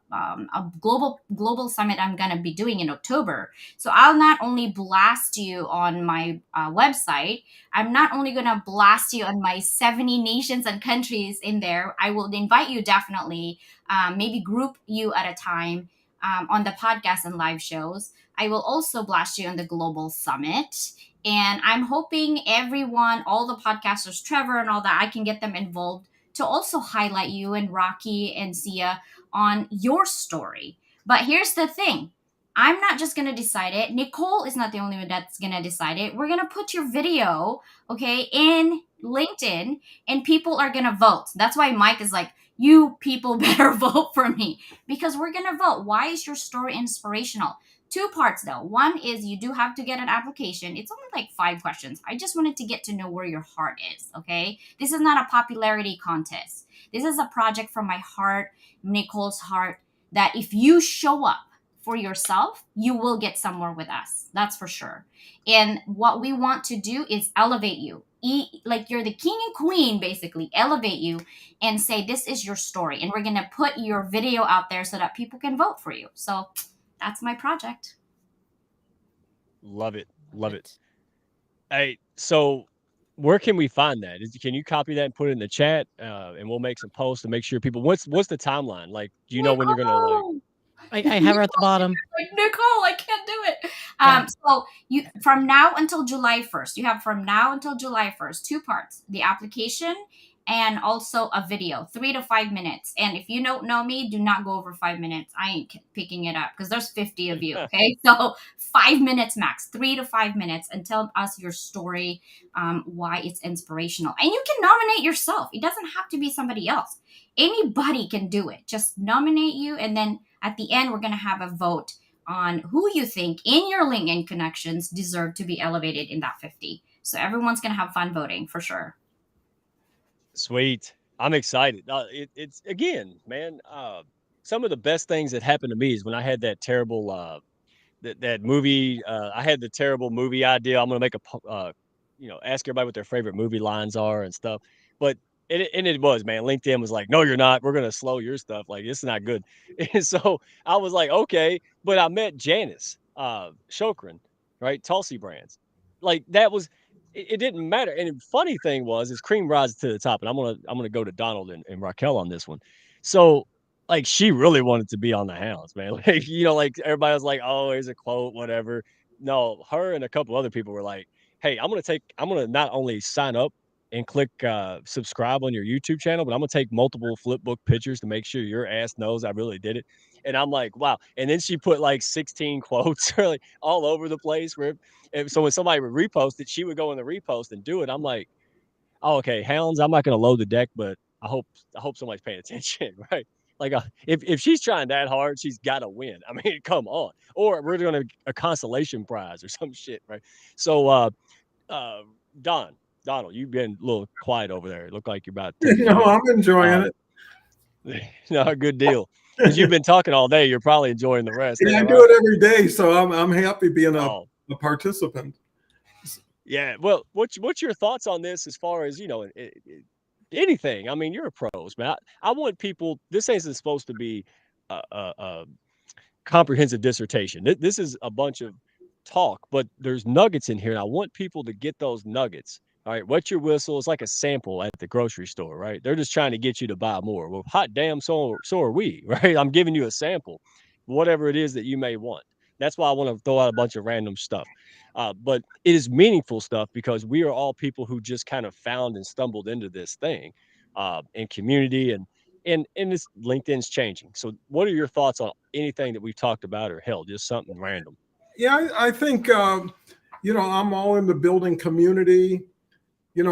global summit I'm going to be doing in October. So I'll not only blast you on my website, I'm not only going to blast you on my 70 nations and countries in there. I will invite you definitely, maybe group you at a time on the podcast and live shows. I will also blast you on the global summit. And I'm hoping everyone, all the podcasters, Trevor and all that, I can get them involved to also highlight you and Rocky and Sia on your story. But here's the thing. I'm not just going to decide it. Nicole is not the only one that's going to decide it. We're going to put your video, okay, in LinkedIn, and people are going to vote. That's why Mike is like, you people better vote for me, because we're going to vote. Why is your story inspirational? 2 parts though. One is you do have to get an application. It's only like 5 questions. I just wanted to get to know where your heart is, okay? This is not a popularity contest. This is a project from my heart, Nicole's heart, that if you show up for yourself, you will get somewhere with us. That's for sure. And what we want to do is elevate you. Like you're the king and queen, basically. Elevate you and say, this is your story. And we're going to put your video out there so that people can vote for you. So that's my project. Love it. Love it. Hey, so where can we find that? Can you copy that and put it in the chat? And we'll make some posts to make sure people, what's the timeline? Like, do you know when you're going to I have her at the bottom. Like, Nicole, I can't do it. So you, from now until July 1st, you have from now until July 1st, 2 parts, the application and also a video, 3 to 5 minutes. And if you don't know me, do not go over 5 minutes. I ain't picking it up because there's 50 of you. Okay. So 5 minutes max, 3 to 5 minutes, and tell us your story, why it's inspirational. And you can nominate yourself. It doesn't have to be somebody else. Anybody can do it. Just nominate you, and then at the end, we're going to have a vote on who you think in your LinkedIn connections deserve to be elevated in that 50. So everyone's going to have fun voting for sure. Sweet. I'm excited. It's again, man. Some of the best things that happened to me is when I had that terrible that movie. I had the terrible movie idea. I'm gonna make ask everybody what their favorite movie lines are and stuff. But it was, man. LinkedIn was like, no, you're not. We're gonna slow your stuff. Like, it's not good. And so I was like, okay. But I met Janice Chokran, right? Tulsi Brands. Like, that was it didn't matter. And the funny thing was, is cream rises to the top. And I'm gonna go to Donald and Raquel on this one. So, like, she really wanted to be on the Hounds, man. Like, like, everybody was like, "Oh, here's a quote, whatever." No, her and a couple other people were like, "Hey, I'm gonna not only sign up and click subscribe on your YouTube channel, but I'm gonna take multiple flip book pictures to make sure your ass knows I really did it." And I'm like, "Wow!" And then she put like 16 quotes, like, all over the place. So when somebody would repost it, she would go in the repost and do it. I'm like, "Oh, okay, Hounds. I'm not gonna load the deck, but I hope somebody's paying attention, right?" Like, if she's trying that hard, she's got to win. I mean, come on. Or we're doing a consolation prize or some shit, right? So, uh, Don, Donald, you've been a little quiet over there. It looked like you're about to take a No, drink. I'm enjoying it. No, good deal. Because you've been talking all day, you're probably enjoying the rest. Yeah, I Ain't that do right? it every day, so I'm happy being Oh, a participant. yeah. Well, what's your thoughts on this as far as, anything? I mean, you're a pros, man. I want people. This isn't supposed to be a comprehensive dissertation. This is a bunch of talk, but there's nuggets in here, and I want people to get those nuggets. All right, wet your whistle. It's like a sample at the grocery store, right? They're just trying to get you to buy more. Well, hot damn, so are we, right? I'm giving you a sample, whatever it is that you may want. That's why I want to throw out a bunch of random stuff. But it is meaningful stuff because we are all people who just kind of found and stumbled into this thing in community and this LinkedIn's changing. So what are your thoughts on anything that we've talked about, or hell, just something random? Yeah, I think I'm all into building community.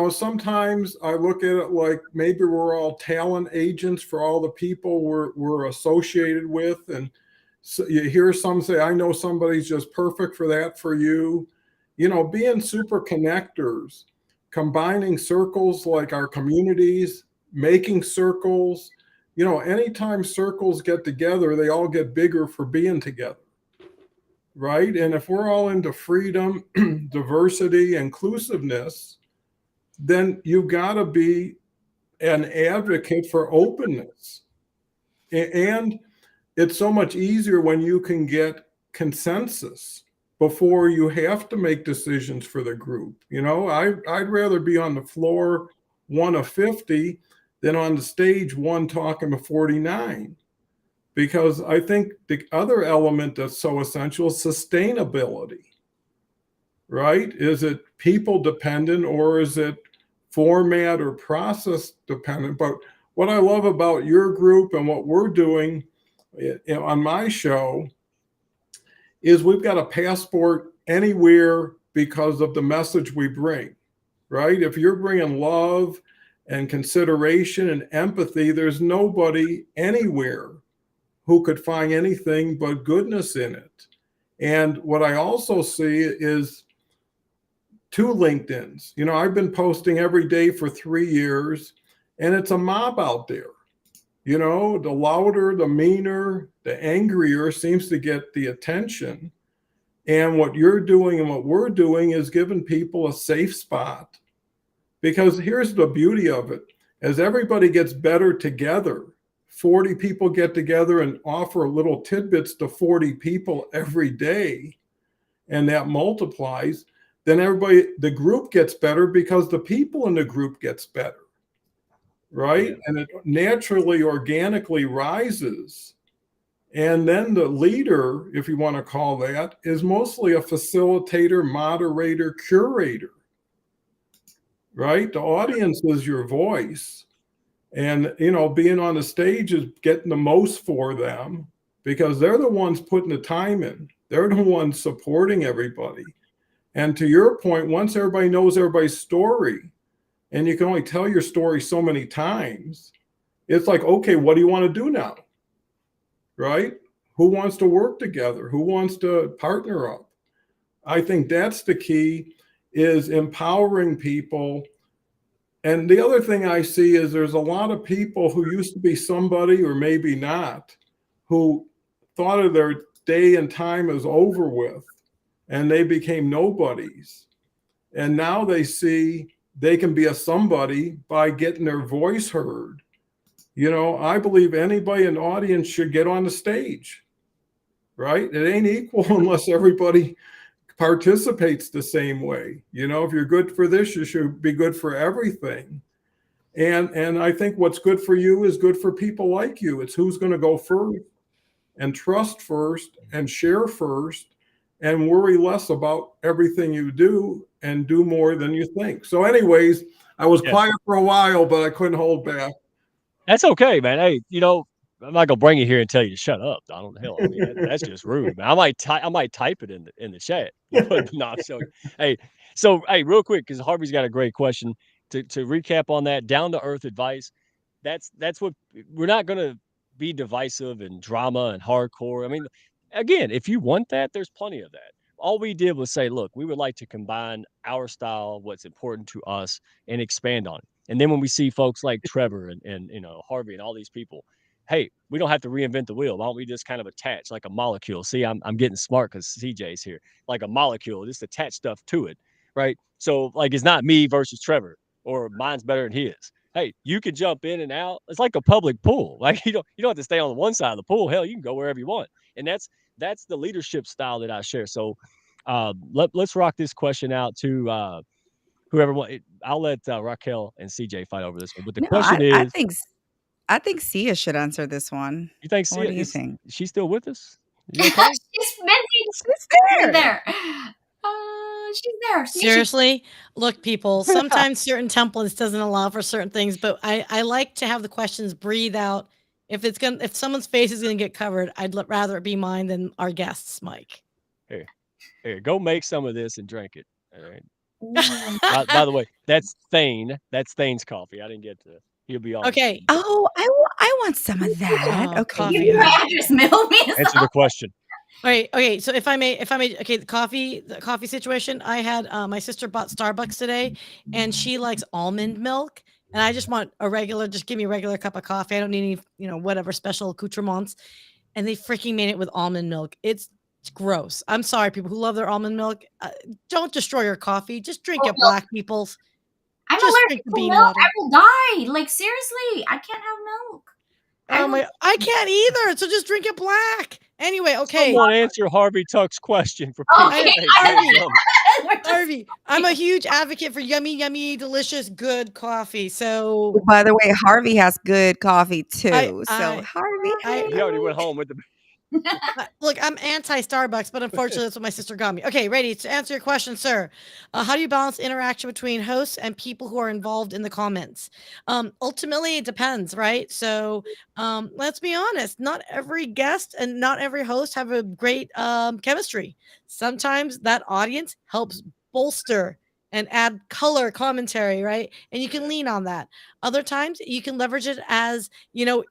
Sometimes I look at it like maybe we're all talent agents for all the people we're associated with. And so you hear some say, I know somebody's just perfect for that for you. Being super connectors, combining circles like our communities, making circles. Anytime circles get together, they all get bigger for being together. Right. And if we're all into freedom, diversity, inclusiveness, then you've got to be an advocate for openness. And it's so much easier when you can get consensus before you have to make decisions for the group. I'd rather be on the floor 1 of 50 than on the stage 1 talking to 49. Because I think the other element that's so essential is sustainability, right? Is it people dependent or is it format or process dependent? But what I love about your group and what we're doing on my show is we've got a passport anywhere because of the message we bring, right? If you're bringing love and consideration and empathy, there's nobody anywhere who could find anything but goodness in it. And what I also see is 2 LinkedIns. I've been posting every day for 3 years, and it's a mob out there. The louder, the meaner, the angrier seems to get the attention. And what you're doing and what we're doing is giving people a safe spot. Because here's the beauty of it. As everybody gets better together, 40 people get together and offer little tidbits to 40 people every day, and that multiplies, then the group gets better because the people in the group gets better, right? Yeah. And it naturally, organically rises. And then the leader, if you want to call that, is mostly a facilitator, moderator, curator, right? The audience is your voice. And, being on the stage is getting the most for them because they're the ones putting the time in. They're the ones supporting everybody. And to your point, once everybody knows everybody's story, and you can only tell your story so many times, It's like, okay, what do you want to do now? Right? Who wants to work together? Who wants to partner up? I think that's the key, is empowering people. And the other thing I see is there's a lot of people who used to be somebody, or maybe not, who thought of their day and time as over with, and they became nobodies. And now they see they can be a somebody by getting their voice heard. I believe anybody in the audience should get on the stage, right? It ain't equal unless everybody participates the same way. If you're good for this, you should be good for everything. And I think what's good for you is good for people like you. It's who's going to go first and trust first and share first and worry less about everything you do and do more than you think. So anyways, I was quiet for a while, but I couldn't hold back. That's okay, man. Hey, I'm not gonna bring you here and tell you to shut up, Donald. Hell, I mean, that's just rude, man. I might type it in the chat. But no, so hey, real quick, because Harvey's got a great question to recap on that down to earth advice. That's what we're not gonna be divisive and drama and hardcore. I mean, again, if you want that, there's plenty of that. All we did was say, look, we would like to combine our style, what's important to us, and expand on it. And then when we see folks like Trevor and Harvey and all these people, hey, we don't have to reinvent the wheel. Why don't we just kind of attach like a molecule? See, I'm getting smart because CJ's here. Like a molecule, just attach stuff to it, right? So like it's not me versus Trevor or mine's better than his. Hey, you can jump in and out. It's like a public pool. Like you don't have to stay on the one side of the pool. Hell, you can go wherever you want. And that's the leadership style that I share. So let's rock this question out to whoever wants. I'll let Raquel and CJ fight over this one. But the question is, I think Sia should answer this one. you think What Sia do you think? She's still with us? You okay? She's there. She's there. Seriously, look, people, sometimes certain templates doesn't allow for certain things, but I like to have the questions breathe out. If someone's face is gonna get covered, I'd rather it be mine than our guest's, Mike. Here, go make some of this and drink it. All right. By the way, that's Thane. That's Thane's coffee. I didn't get to. He'll be on. Okay. Oh, I want some of that. Oh, Okay. coffee. Give me your address, mail me. Answer the question. All right. Okay. So if I may, okay, the coffee situation. I had my sister bought Starbucks today, and she likes almond milk, and I just want just give me a regular cup of coffee. I don't need any, whatever special accoutrements. And they freaking made it with almond milk. It's gross. I'm sorry, people who love their almond milk. Don't destroy your coffee. Just drink it, black peoples. I'm Just allergic drink the to bean milk. water. I will die. Like seriously, I can't have milk. I can't either. So just drink it black. Anyway, okay. Someone answer Harvey Tuck's question for Okay. Harvey, I'm a huge advocate for yummy, yummy, delicious, good coffee. So, By the way, Harvey has good coffee too. I- Harvey, He already went home with the. look, I'm anti-Starbucks, but unfortunately, that's what my sister got me. Okay, ready to answer your question, sir. How do you balance interaction between hosts and people who are involved in the comments? Ultimately, it depends, right? So, let's be honest. Not every guest and not every host have a great chemistry. Sometimes that audience helps bolster and add color commentary, right? And you can lean on that. Other times you can leverage it as,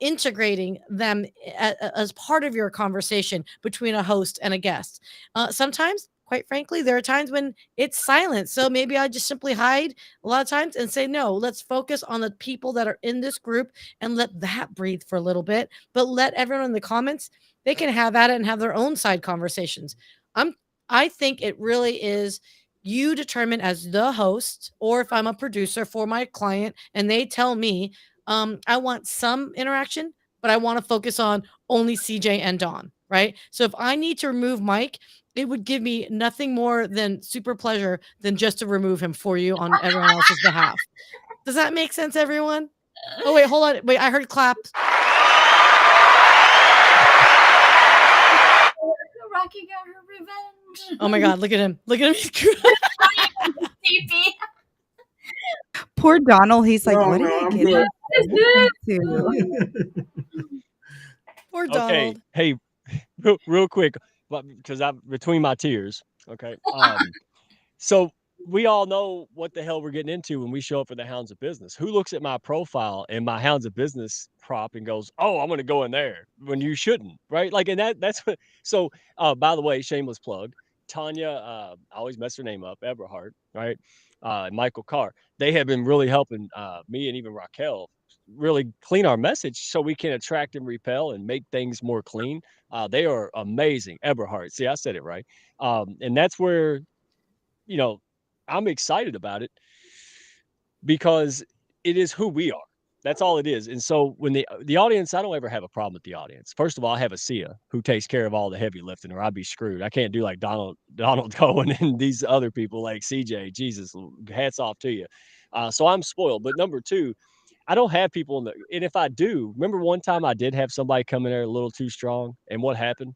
integrating them as part of your conversation between a host and a guest. Sometimes, quite frankly, there are times when it's silent. So maybe I just simply hide a lot of times and say, no, let's focus on the people that are in this group and let that breathe for a little bit, but let everyone in the comments, they can have at it and have their own side conversations. I think it really is you determine as the host, or if I'm a producer for my client and they tell me, I want some interaction, but I want to focus on only CJ and Dawn, right? So if I need to remove Mike, it would give me nothing more than super pleasure than just to remove him for you on everyone else's behalf. Does that make sense, everyone? Oh, wait, hold on. Wait, I heard claps. Rocky got her revenge. Oh my God, look at him. Look at him. poor Donald. He's like, No, what no, did I'm I get good. into? Poor Donald. Okay, hey, real quick, because I'm between my tears. Okay, so we all know what the hell we're getting into when we show up for the Hounds of Business. Who looks at my profile and my Hounds of Business prop and goes, "Oh, I'm gonna go in there," when you shouldn't, right? Like, and that's what. So, by the way, shameless plug. Tanya, I always mess her name up. Eberhardt, right? And Michael Carr. They have been really helping me and even Raquel really clean our message so we can attract and repel and make things more clean. They are amazing. Eberhardt. See, I said it right. And that's where, you know, I'm excited about it because it is who we are. That's all it is. And so when the audience, I don't ever have a problem with the audience. First of all, I have a Sia who takes care of all the heavy lifting, or I'd be screwed. I can't do like Donald Cohen and these other people like CJ. Jesus, hats off to you. So I'm spoiled. But number two, I don't have people in the. And if I do, remember one time I did have somebody come in there a little too strong, and what happened?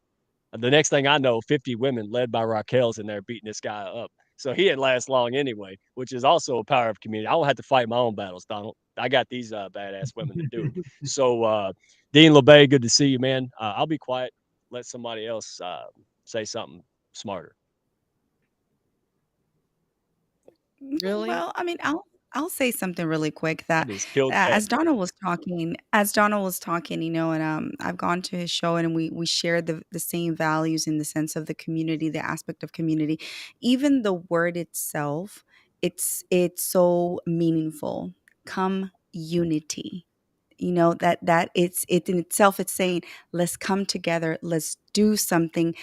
The next thing I know, 50 women led by Raquel's in there beating this guy up. So he didn't last long anyway, which is also a power of community. I don't have to fight my own battles, Donald. I got these badass women to do them. So, Dean LeBay, good to see you, man. I'll be quiet. Let somebody else say something smarter. Really? Well, I mean, I'll say something really quick that Just killed as Cat. Donald was talking, and I've gone to his show and we share the same values in the sense of the community, the aspect of community. Even the word itself, it's so meaningful. Come unity. That it in itself, it's saying let's come together, let's do something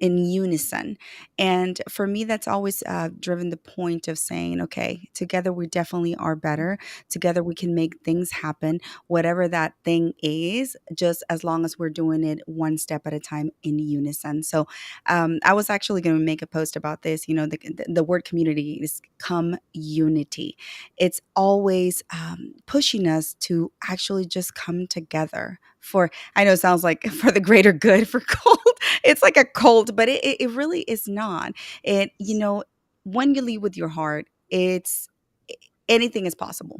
in unison. And for me, that's always driven the point of saying, okay, together we definitely are better. Together we can make things happen, whatever that thing is, just as long as we're doing it one step at a time in unison. So I was actually going to make a post about this. The word community is come unity. It's always pushing us to actually just come together for, I know it sounds like for the greater good, for cult. It's like a cult, but it really is not. When you lead with your heart, anything is possible.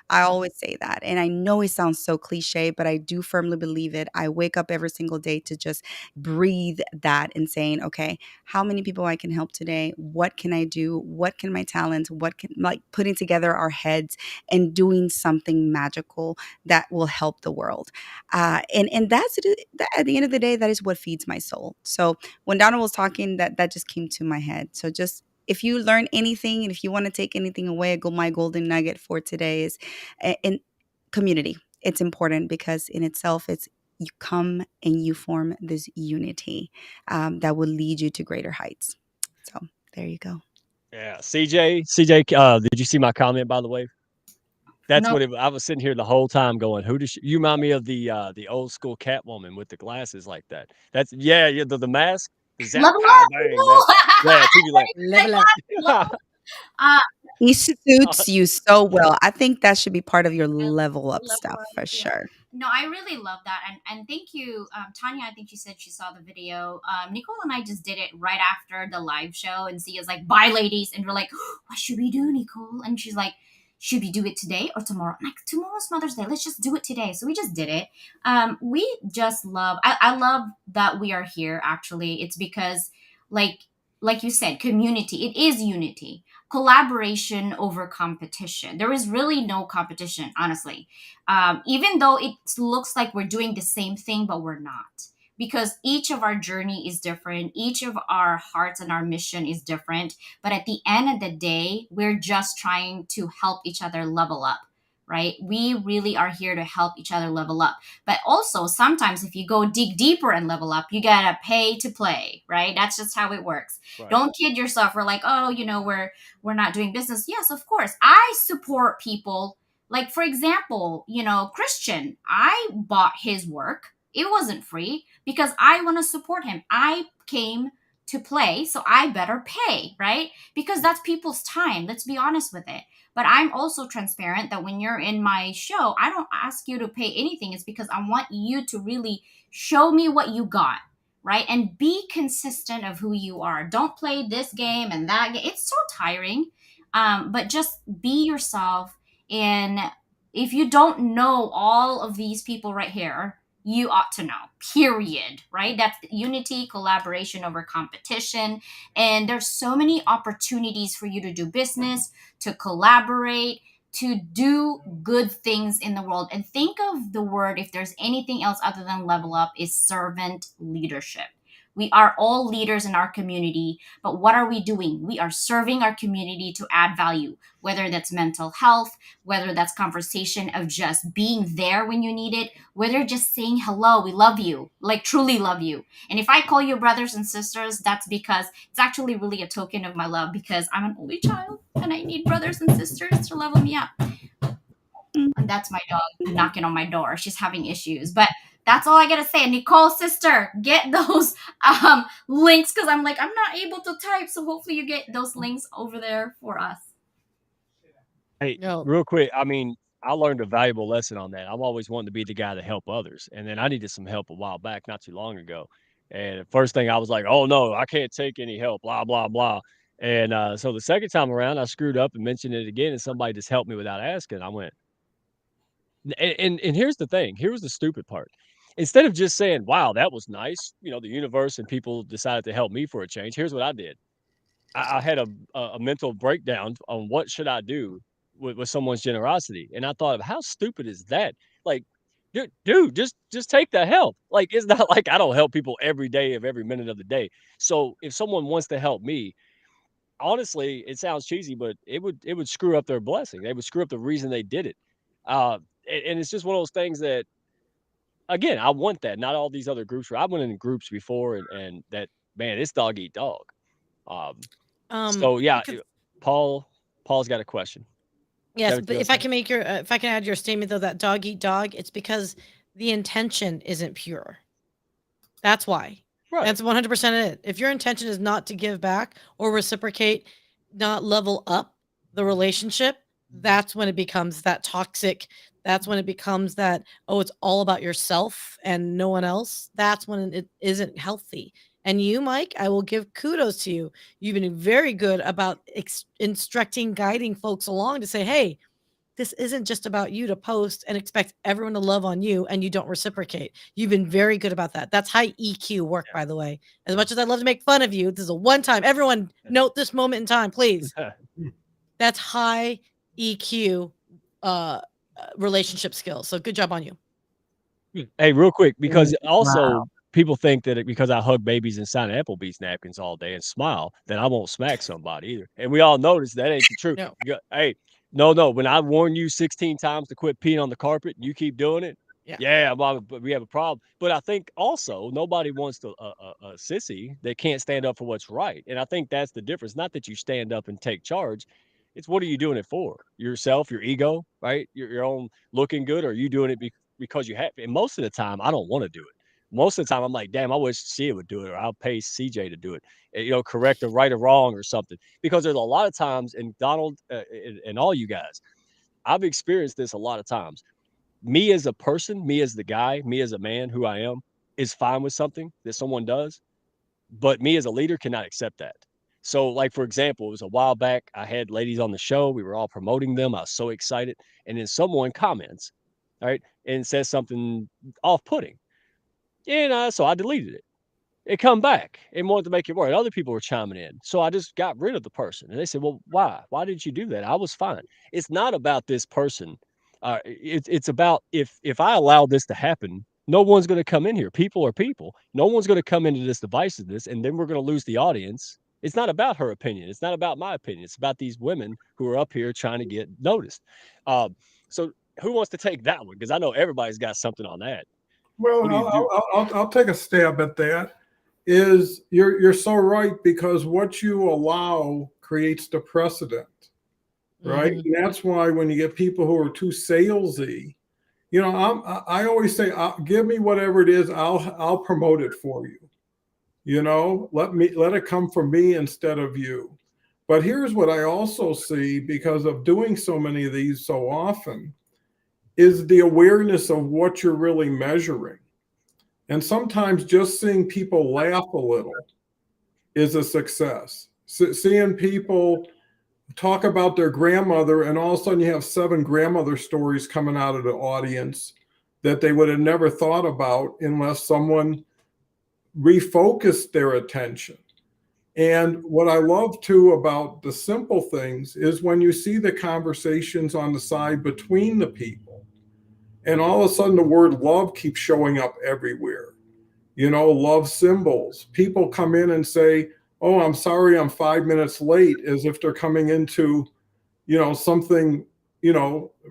I always say that. And I know it sounds so cliche, but I do firmly believe it. I wake up every single day to just breathe that and saying, okay, how many people I can help today? What can I do? What can my talents, like putting together our heads and doing something magical that will help the world. And that's at the end of the day, that is what feeds my soul. So when Donna was talking, that just came to my head. So just, if you learn anything and if you want to take anything away, my golden nugget for today is in community. It's important because in itself, it's you come and you form this unity that will lead you to greater heights. So there you go. Yeah, CJ, did you see my comment, by the way? That's No, what I was sitting here the whole time going, who does you remind me of the old school Catwoman with the glasses like that. That's yeah, the mask, the zap level pow up. bang. That yeah, she'd be like, Level up. Uh, He suits you so well. I think that should be part of your level up level stuff up, for yeah. sure. No, I really love that, and thank you, Tanya. I think she said she saw the video. Nicole and I just did it right after the live show, and Sia's like, "Bye, ladies," and we're like, "What should we do, Nicole?" And she's like, "Should we do it today or tomorrow?" I'm like, "Tomorrow's Mother's Day. Let's just do it today." So we just did it. We just love. I love that we are here. Actually, it's because like you said, community. It is unity, collaboration over competition. There is really no competition, honestly. Even though it looks like we're doing the same thing, but we're not. Because each of our journey is different, each of our hearts and our mission is different. But at the end of the day, we're just trying to help each other level up, right? We really are here to help each other level up. But also, sometimes if you go dig deeper and level up, you gotta pay to play, right? That's just how it works. right. Don't kid yourself. We're like, oh, we're not doing business. Yes, of course. I support people. Like, for example, Christian, I bought his work. It wasn't free because I want to support him. I came to play, so I better pay, right? Because that's people's time. Let's be honest with it. But I'm also transparent that when you're in my show, I don't ask you to pay anything. It's because I want you to really show me what you got, right? And be consistent of who you are. Don't play this game and that game. It's so tiring. But just be yourself. And if you don't know all of these people right here, you ought to know, period, right? That's unity, collaboration over competition. And there's so many opportunities for you to do business, to collaborate, to do good things in the world. And think of the word, if there's anything else other than level up, is servant leadership. We are all leaders in our community, but what are we doing? We are serving our community to add value, whether that's mental health, whether that's conversation of just being there when you need it, whether just saying hello, we love you, like truly love you. And if I call you brothers and sisters, that's because it's actually really a token of my love, because I'm an only child and I need brothers and sisters to level me up. And that's my dog knocking on my door. She's having issues, but that's all I gotta say. Nicole's sister, get those links, because I'm not able to type, so hopefully you get those links over there for us. Hey, No. real quick, I mean, I learned a valuable lesson on that. I'm always wanting to be the guy to help others, and then I needed some help a while back, not too long ago. And the first thing I was like, "Oh no, I can't take any help." Blah blah blah. And so the second time around, I screwed up and mentioned it again, and somebody just helped me without asking. I went, and here's the thing. Here's the stupid part. Instead of just saying, "Wow, that was nice," the universe and people decided to help me for a change. Here's what I did. I had a mental breakdown on what should I do with someone's generosity, and I thought of how stupid is that? Like, dude, just take the help. Like, it's not like I don't help people every day of every minute of the day. So if someone wants to help me, honestly, it sounds cheesy, but it would screw up their blessing. They would screw up the reason they did it. And it's just one of those things that, again, I want that. Not all these other groups. Where I went in groups before, and that, man, it's dog eat dog. Um, so yeah, Because Paul's got a question. Is that yes, what but you're if I saying? can make if I can add your statement though, that dog eat dog, it's because the intention isn't pure. That's why. Right. That's 100% it. If your intention is not to give back or reciprocate, not level up the relationship, that's when it becomes that toxic. That's when it becomes that, oh, it's all about yourself and no one else. That's when it isn't healthy. And you, Mike, I will give kudos to you. You've been very good about instructing, guiding folks along to say, hey, this isn't just about you to post and expect everyone to love on you and you don't reciprocate. You've been very good about that. That's high EQ work, by the way. As much as I love to make fun of you, this is a one time. Everyone note this moment in time, please. That's high EQ relationship skills. So good job on you. Hey, real quick, because Wow. also people think that because I hug babies and sign Applebee's napkins all day and smile, that I won't smack somebody either. And we all notice that ain't the truth. No. Hey, no. When I warn you 16 times to quit peeing on the carpet, and you keep doing it. Yeah. Yeah, but we have a problem. But I think also nobody wants a sissy that can't stand up for what's right. And I think that's the difference. Not that you stand up and take charge. It's what are you doing it for? Yourself, your ego, right? Your own looking good, or are you doing it because you have? And most of the time, I don't want to do it. Most of the time, I'm like, damn, I wish Sia would do it, or I'll pay CJ to do it. Correct a right or wrong or something. Because there's a lot of times, and Donald and all you guys, I've experienced this a lot of times. Me as a person, me as the guy, me as a man who I am, is fine with something that someone does, but me as a leader cannot accept that. So, like, for example, it was a while back. I had ladies on the show. We were all promoting them. I was so excited. And then someone comments, all right, and says something off putting. And so I deleted it. It come back and wanted to make it work. Other people were chiming in. So I just got rid of the person. And they said, well, why? Why did you do that? I was fine. It's not about this person. It's about if I allow this to happen, no one's going to come in here. People are people. No one's going to come into this divisiveness, and then we're going to lose the audience. It's not about her opinion. It's not about my opinion. It's about these women who are up here trying to get noticed. So who wants to take that one? Because I know everybody's got something on that. Well, What do you do? I'll take a stab at that. Is you're so right, because what you allow creates the precedent, right? Mhm. And that's why when you get people who are too salesy, I always say, give me whatever it is, I'll promote it for you. Let it come from me instead of you. But here's what I also see, because of doing so many of these so often, is the awareness of what you're really measuring. And sometimes just seeing people laugh a little is a success. Seeing people talk about their grandmother, and all of a sudden you have 7 grandmother stories coming out of the audience that they would have never thought about unless someone refocused their attention. And what I love too about the simple things is when you see the conversations on the side between the people, and all of a sudden the word love keeps showing up everywhere. Love symbols. People come in and say, "Oh, I'm sorry, I'm 5 minutes late," as if they're coming into, something,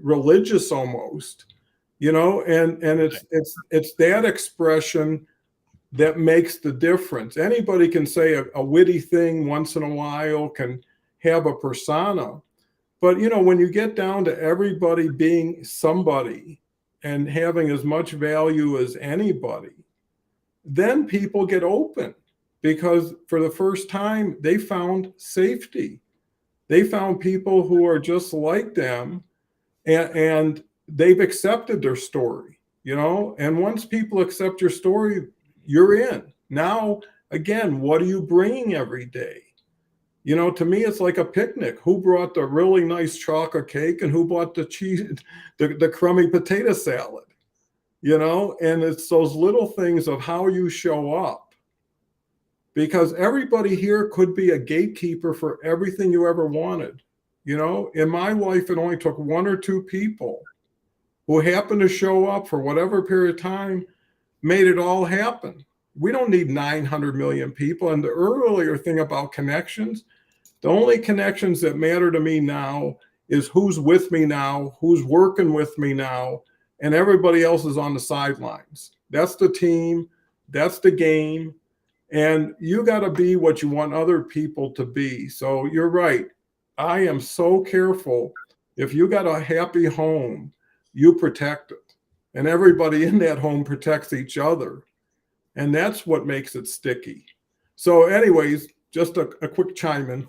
religious almost, and it's that expression that makes the difference. Anybody can say a witty thing once in a while, can have a persona, but when you get down to everybody being somebody and having as much value as anybody, then people get open, because for the first time they found safety. They found people who are just like them, and they've accepted their story, and once people accept your story, you're in. Now, again, what are you bringing every day? To me, it's like a picnic. Who brought the really nice chocolate cake and who bought the cheese, the crummy potato salad? And it's those little things of how you show up, because everybody here could be a gatekeeper for everything you ever wanted. In my life, it only took one or two people who happened to show up for whatever period of time, made it all happen. We don't need 900 million people. And the earlier thing about connections, the only connections that matter to me now is who's with me now, who's working with me now, and everybody else is on the sidelines. That's the team, that's the game, and you got to be what you want other people to be. So you're right. I am so careful. If you got a happy home, you protect it, and everybody in that home protects each other, and that's what makes it sticky. So anyways, just a quick chime in.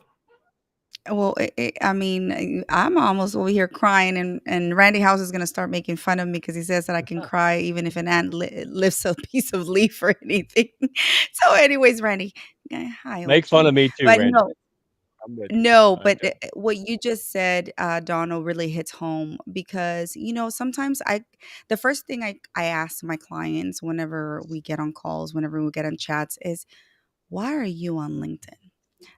Well, I mean, I'm almost over here crying, and Randy House is going to start making fun of me because he says that I can cry even if an ant lifts a piece of leaf or anything. So, anyways, Randy, hi, Make fun OG. of me too, But Randy. no, I'm with you. no, but Okay. what you just said, Donald, really hits home because, sometimes the first thing I ask my clients whenever we get on calls, whenever we get on chats is, why are you on LinkedIn?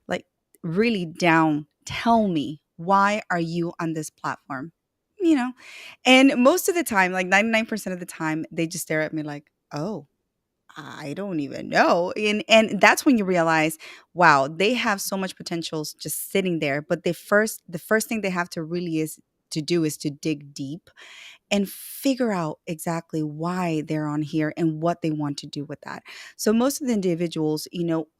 Like, really down, tell me, why are you on this platform? And most of the time, like 99% of the time, they just stare at me like, oh, I don't even know. And that's when you realize, wow, they have so much potential just sitting there. But the first thing they have to really is to do is to dig deep and figure out exactly why they're on here and what they want to do with that. So most of the individuals,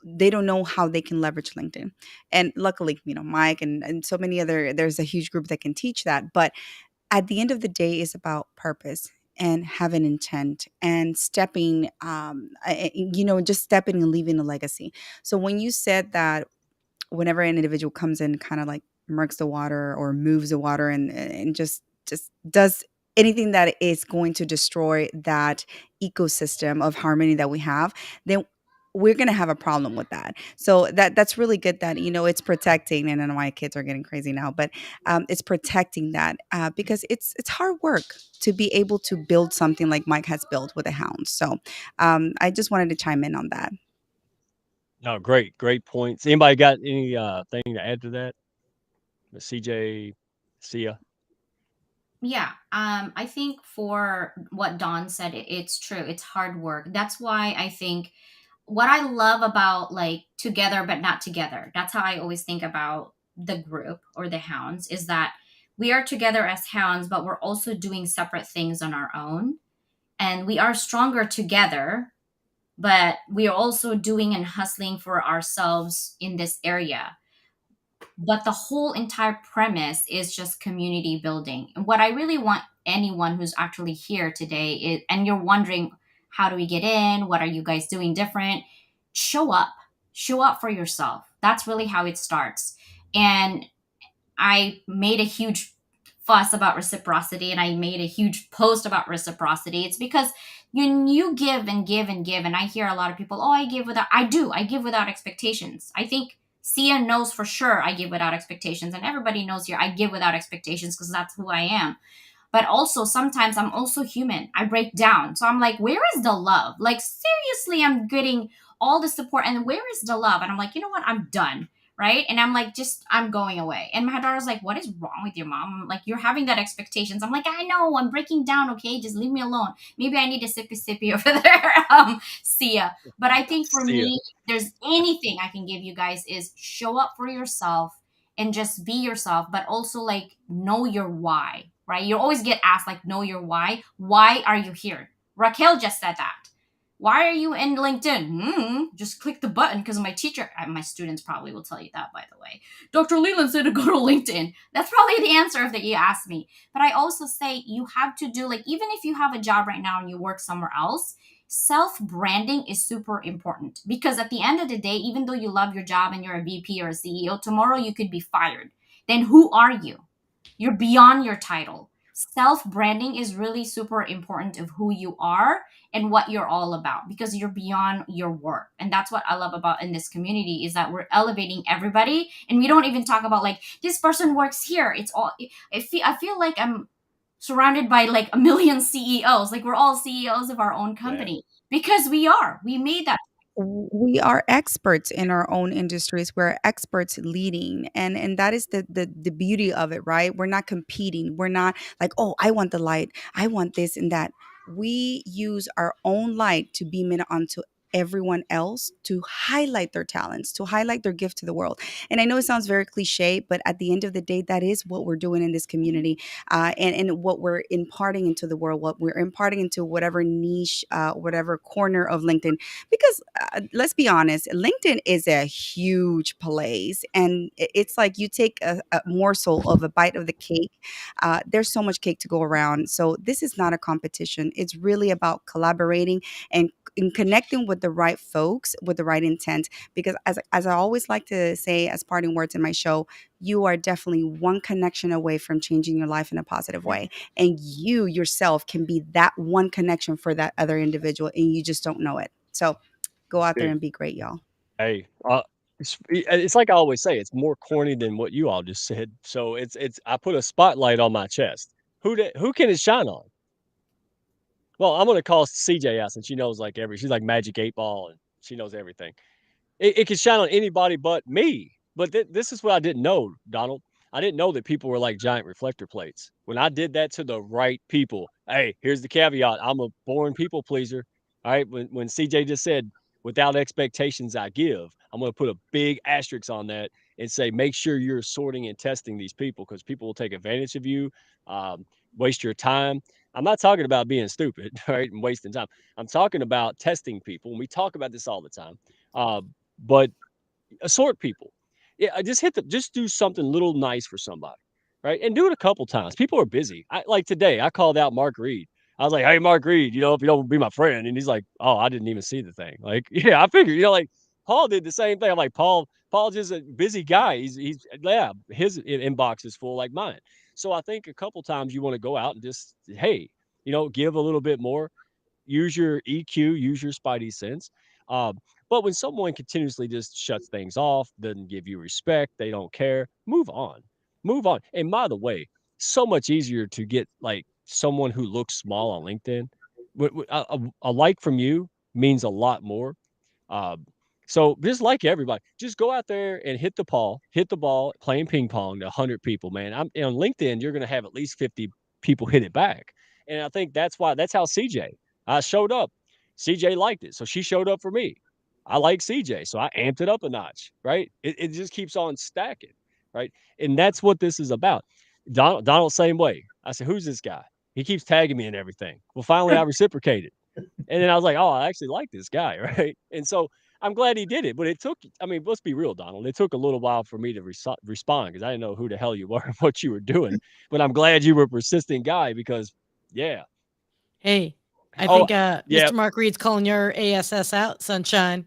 they don't know how they can leverage LinkedIn. And luckily, Mike and so many other, there's a huge group that can teach that. But at the end of the day, it's about purpose and having intent and stepping, just stepping and leaving a legacy. So when you said that whenever an individual comes in, kind of like murks the water or moves the water and just does anything that is going to destroy that ecosystem of harmony that we have, then we're going to have a problem with that. So that's really good that it's protecting. And I know my kids are getting crazy now, but it's protecting that because it's hard work to be able to build something like Mike has built with the Hounds. So I just wanted to chime in on that. No, great points. Anybody got any thing to add to that? CJ, Sia? Yeah, I think for what Don said, it's true. It's hard work. That's why I think what I love about like together but not together. That's how I always think about the group or the Hounds, is that we are together as Hounds, but we're also doing separate things on our own. And we are stronger together, but we are also doing and hustling for ourselves in this area. But the whole entire premise is just community building. And what I really want anyone who's actually here today is, and you're wondering, how do we get in? What are you guys doing different? Show up. Show up for yourself. That's really how it starts. And I made a huge fuss about reciprocity and I made a huge post about reciprocity. It's because you give and give and give. And I hear a lot of people, oh, I give without expectations. I think Sia knows for sure I give without expectations. And everybody knows here I give without expectations because that's who I am. But also sometimes I'm also human. I break down. So I'm like, where is the love? Like seriously, I'm getting all the support and where is the love? And I'm like, you know what? I'm done. Right. And I'm like, just I'm going away. And my daughter's like, what is wrong with your mom? I'm like, you're having that expectations. I'm like, I know, I'm breaking down. Okay, just leave me alone. Maybe I need a sippy over there. See ya. But I think for See ya. me, there's anything I can give you guys is show up for yourself and just be yourself, but also like know your why, right? You always get asked, like, know your why. Why are you here? Raquel just said that. Why are you in LinkedIn? Just click the button because my teacher, my students probably will tell you that, by the way. Dr. Leland said to go to LinkedIn. That's probably the answer if that you ask me. But I also say you have to do, like, even if you have a job right now and you work somewhere else, self branding is super important because at the end of the day, even though you love your job and you're a VP or a CEO, tomorrow you could be fired. Then who are you? You're beyond your title. Self branding is really super important of who you are and what you're all about because you're beyond your work. And that's what I love about in this community is that we're elevating everybody and we don't even talk about like this person works here. It's all I feel like I'm surrounded by like a million CEOs. Like we're all CEOs of our own Yeah. company because we are. We made that. We are experts in our own industries. We're experts leading, and that is the beauty of it, right? We're not competing. We're not like, oh, I want the light, I want this and that. We use our own light to beam it onto everyone else to highlight their talents, to highlight their gift to the world. And I know it sounds very cliche, but at the end of the day, that is what we're doing in this community, and what we're imparting into the world, what we're imparting into whatever niche, whatever corner of LinkedIn. Because let's be honest, LinkedIn is a huge place, and it's like you take a morsel of a bite of the cake. There's so much cake to go around. So this is not a competition. It's really about collaborating and in connecting with the right folks with the right intent. Because as I always like to say as parting words in my show, you are definitely one connection away from changing your life in a positive way. And you yourself can be that one connection for that other individual, and you just don't know it. So go out there Dude, and be great, y'all. hey, it's like I always say, it's more corny than what you all just said. So it's I put a spotlight on my chest. Who can it shine on? Well, I'm gonna call CJ out since she knows like she's like Magic 8 Ball and she knows everything. It can shine on anybody but me. But this is what I didn't know, Donald. I didn't know that people were like giant reflector plates. When I did that to the right people, hey, here's the caveat. I'm a born people pleaser. All right. When CJ just said, without expectations, I give, I'm going to put a big asterisk on that and say, make sure you're sorting and testing these people because people will take advantage of you, um, waste your time. I'm not talking about being stupid, right, and wasting time. I'm talking about testing people. And we talk about this all the time. Uh, but assort people. Yeah, I just do something little nice for somebody, right? And do it a couple times. People are busy. I like today, I called out Mark Reed. I was like, "Hey, Mark Reed, if you don't be my friend," and he's like, "Oh, I didn't even see the thing." Like, yeah, I figured, like Paul did the same thing. I'm like, Paul's just a busy guy. He's yeah, his inbox is full like mine. So I think a couple times you want to go out and just, hey, give a little bit more, use your EQ, use your spidey sense. Um, but when someone continuously just shuts things off, doesn't give you respect, they don't care, move on. Move on. And by the way, so much easier to get like someone who looks small on LinkedIn. A like from you means a lot more. Um, so just like everybody, just go out there and hit the ball, playing ping pong to 100 people, man. On LinkedIn, you're going to have at least 50 people hit it back. And I think that's how CJ, I showed up. CJ liked it. So she showed up for me. I like CJ. So I amped it up a notch, right? It just keeps on stacking, right? And that's what this is about. Donald, same way. I said, who's this guy? He keeps tagging me and everything. Well, finally, I reciprocated. And then I was like, oh, I actually like this guy, right? And so I'm glad he did it. But I mean, let's be real, Donald. It took a little while for me to respond because I didn't know who the hell you were and what you were doing. But I'm glad you were a persistent guy because, yeah. Hey, I Oh, think yeah. Mr. Mark Reed's calling your ASS out, sunshine.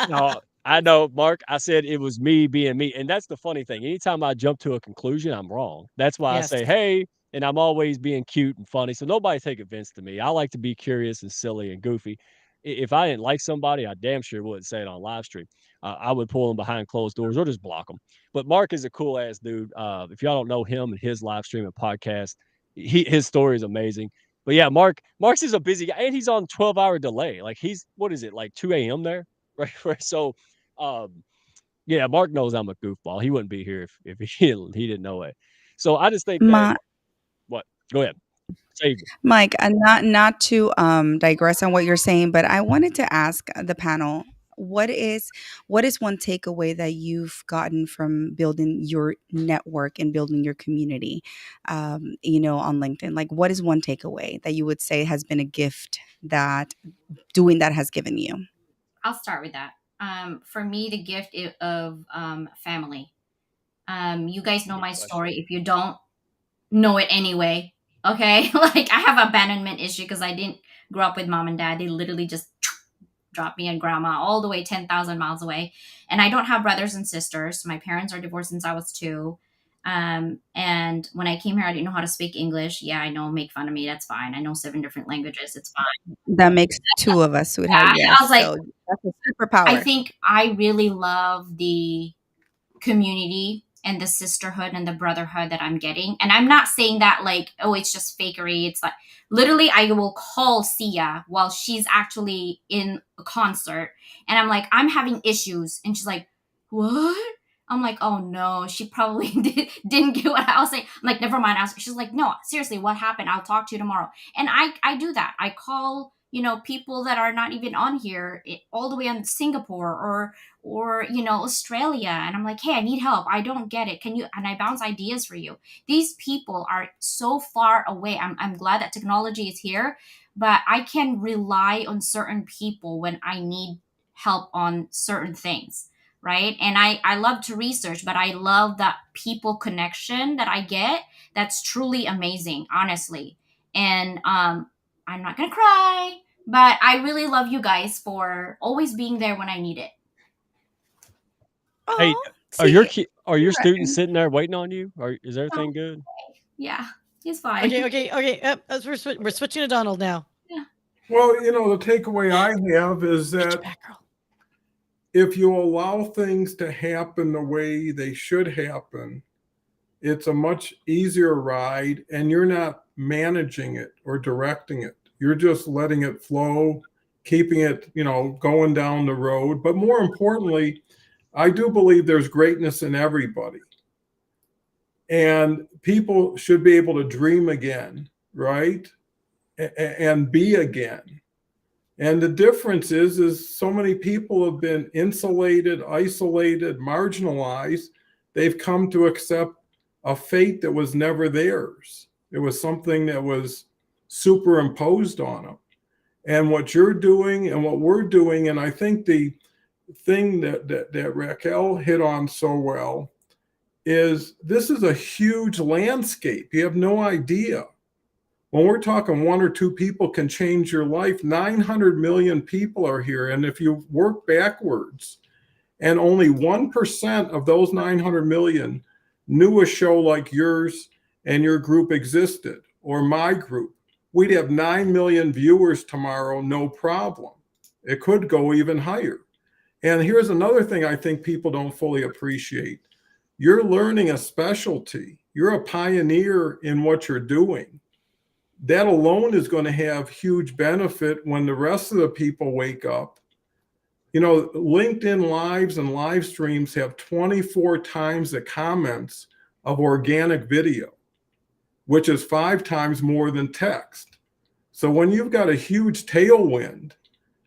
No, I know, Mark. I said it was me being me. And that's the funny thing. Anytime I jump to a conclusion, I'm wrong. That's why I Yes. say, hey, and I'm always being cute and funny. So nobody take offense to me. I like to be curious and silly and goofy. If I didn't like somebody, I damn sure wouldn't say it on live stream. I would pull them behind closed doors or just block them. But Mark is a cool ass dude. If y'all don't know him and his live stream and podcast, his story is amazing. But yeah, Mark's is a busy guy, and he's on 12-hour delay. Like he's what is it like 2 a.m. there, right? Right. So, um, yeah, Mark knows I'm a goofball. He wouldn't be here if he didn't know it. So I just think that My what? Go ahead. Say Mike, not to digress on what you're saying, but I wanted to ask the panel, what is one takeaway that you've gotten from building your network and building your community, on LinkedIn? Like, what is one takeaway that you would say has been a gift that doing that has given you? I'll start with that. For me, the gift of family. You guys know good my question. story. If you don't know it anyway, okay? Like I have abandonment issue because I didn't grow up with mom and dad. They literally just dropped me and grandma all the way 10,000 miles away. And I don't have brothers and sisters. My parents are divorced since I was 2. And when I came here, I didn't know how to speak English. Yeah, I know, make fun of me. That's fine. I know 7 different languages. It's fine. That makes two of us, sweetheart. Yeah, I Yes, was like, so that's a I superpower. think I really love the community and the sisterhood and the brotherhood that I'm getting. And I'm not saying that like, oh, it's just fakery. It's like literally I will call Sia while she's actually in a concert. And I'm like, I'm having issues. And she's like, what? I'm like, oh no, she probably didn't get what I was saying. I'm like, never mind. She's like, no, seriously, what happened? I'll talk to you tomorrow. And I do that. I call, people that are not even on here all the way on Singapore or Australia, and I'm like, hey, I need help, I don't get it, can you, and I bounce ideas for you. These people are so far away. I'm glad that technology is here, but I can rely on certain people when I need help on certain things, right? And I love to research, but I love that people connection that I get. That's truly amazing, honestly. And I'm not gonna cry, but I really love you guys for always being there when I need it. Hey, Oh, see, are your you're students right. sitting there waiting on you? Or is So, everything good? yeah, he's fine. Okay, okay, okay. We're switching to Donald now. Yeah. Well, the takeaway I have is Get your that back, girl. if you allow things to happen the way they should happen, it's a much easier ride, and you're not managing it or directing it. You're just letting it flow, keeping it, going down the road. But more importantly, I do believe there's greatness in everybody. And people should be able to dream again, right? And be again. And the difference is so many people have been insulated, isolated, marginalized. They've come to accept a fate that was never theirs. It was something that was superimposed on them. And what you're doing and what we're doing, and I think the thing that Raquel hit on so well is this is a huge landscape. You have no idea. When we're talking 1 or 2 people can change your life, 900 million people are here. And if you work backwards, and only 1% of those 900 million knew a show like yours and your group existed, or my group, we'd have 9 million viewers tomorrow, no problem. It could go even higher. And here's another thing I think people don't fully appreciate. You're learning a specialty. You're a pioneer in what you're doing. That alone is going to have huge benefit when the rest of the people wake up. LinkedIn lives and live streams have 24 times the comments of organic video, which is 5 times more than text. So when you've got a huge tailwind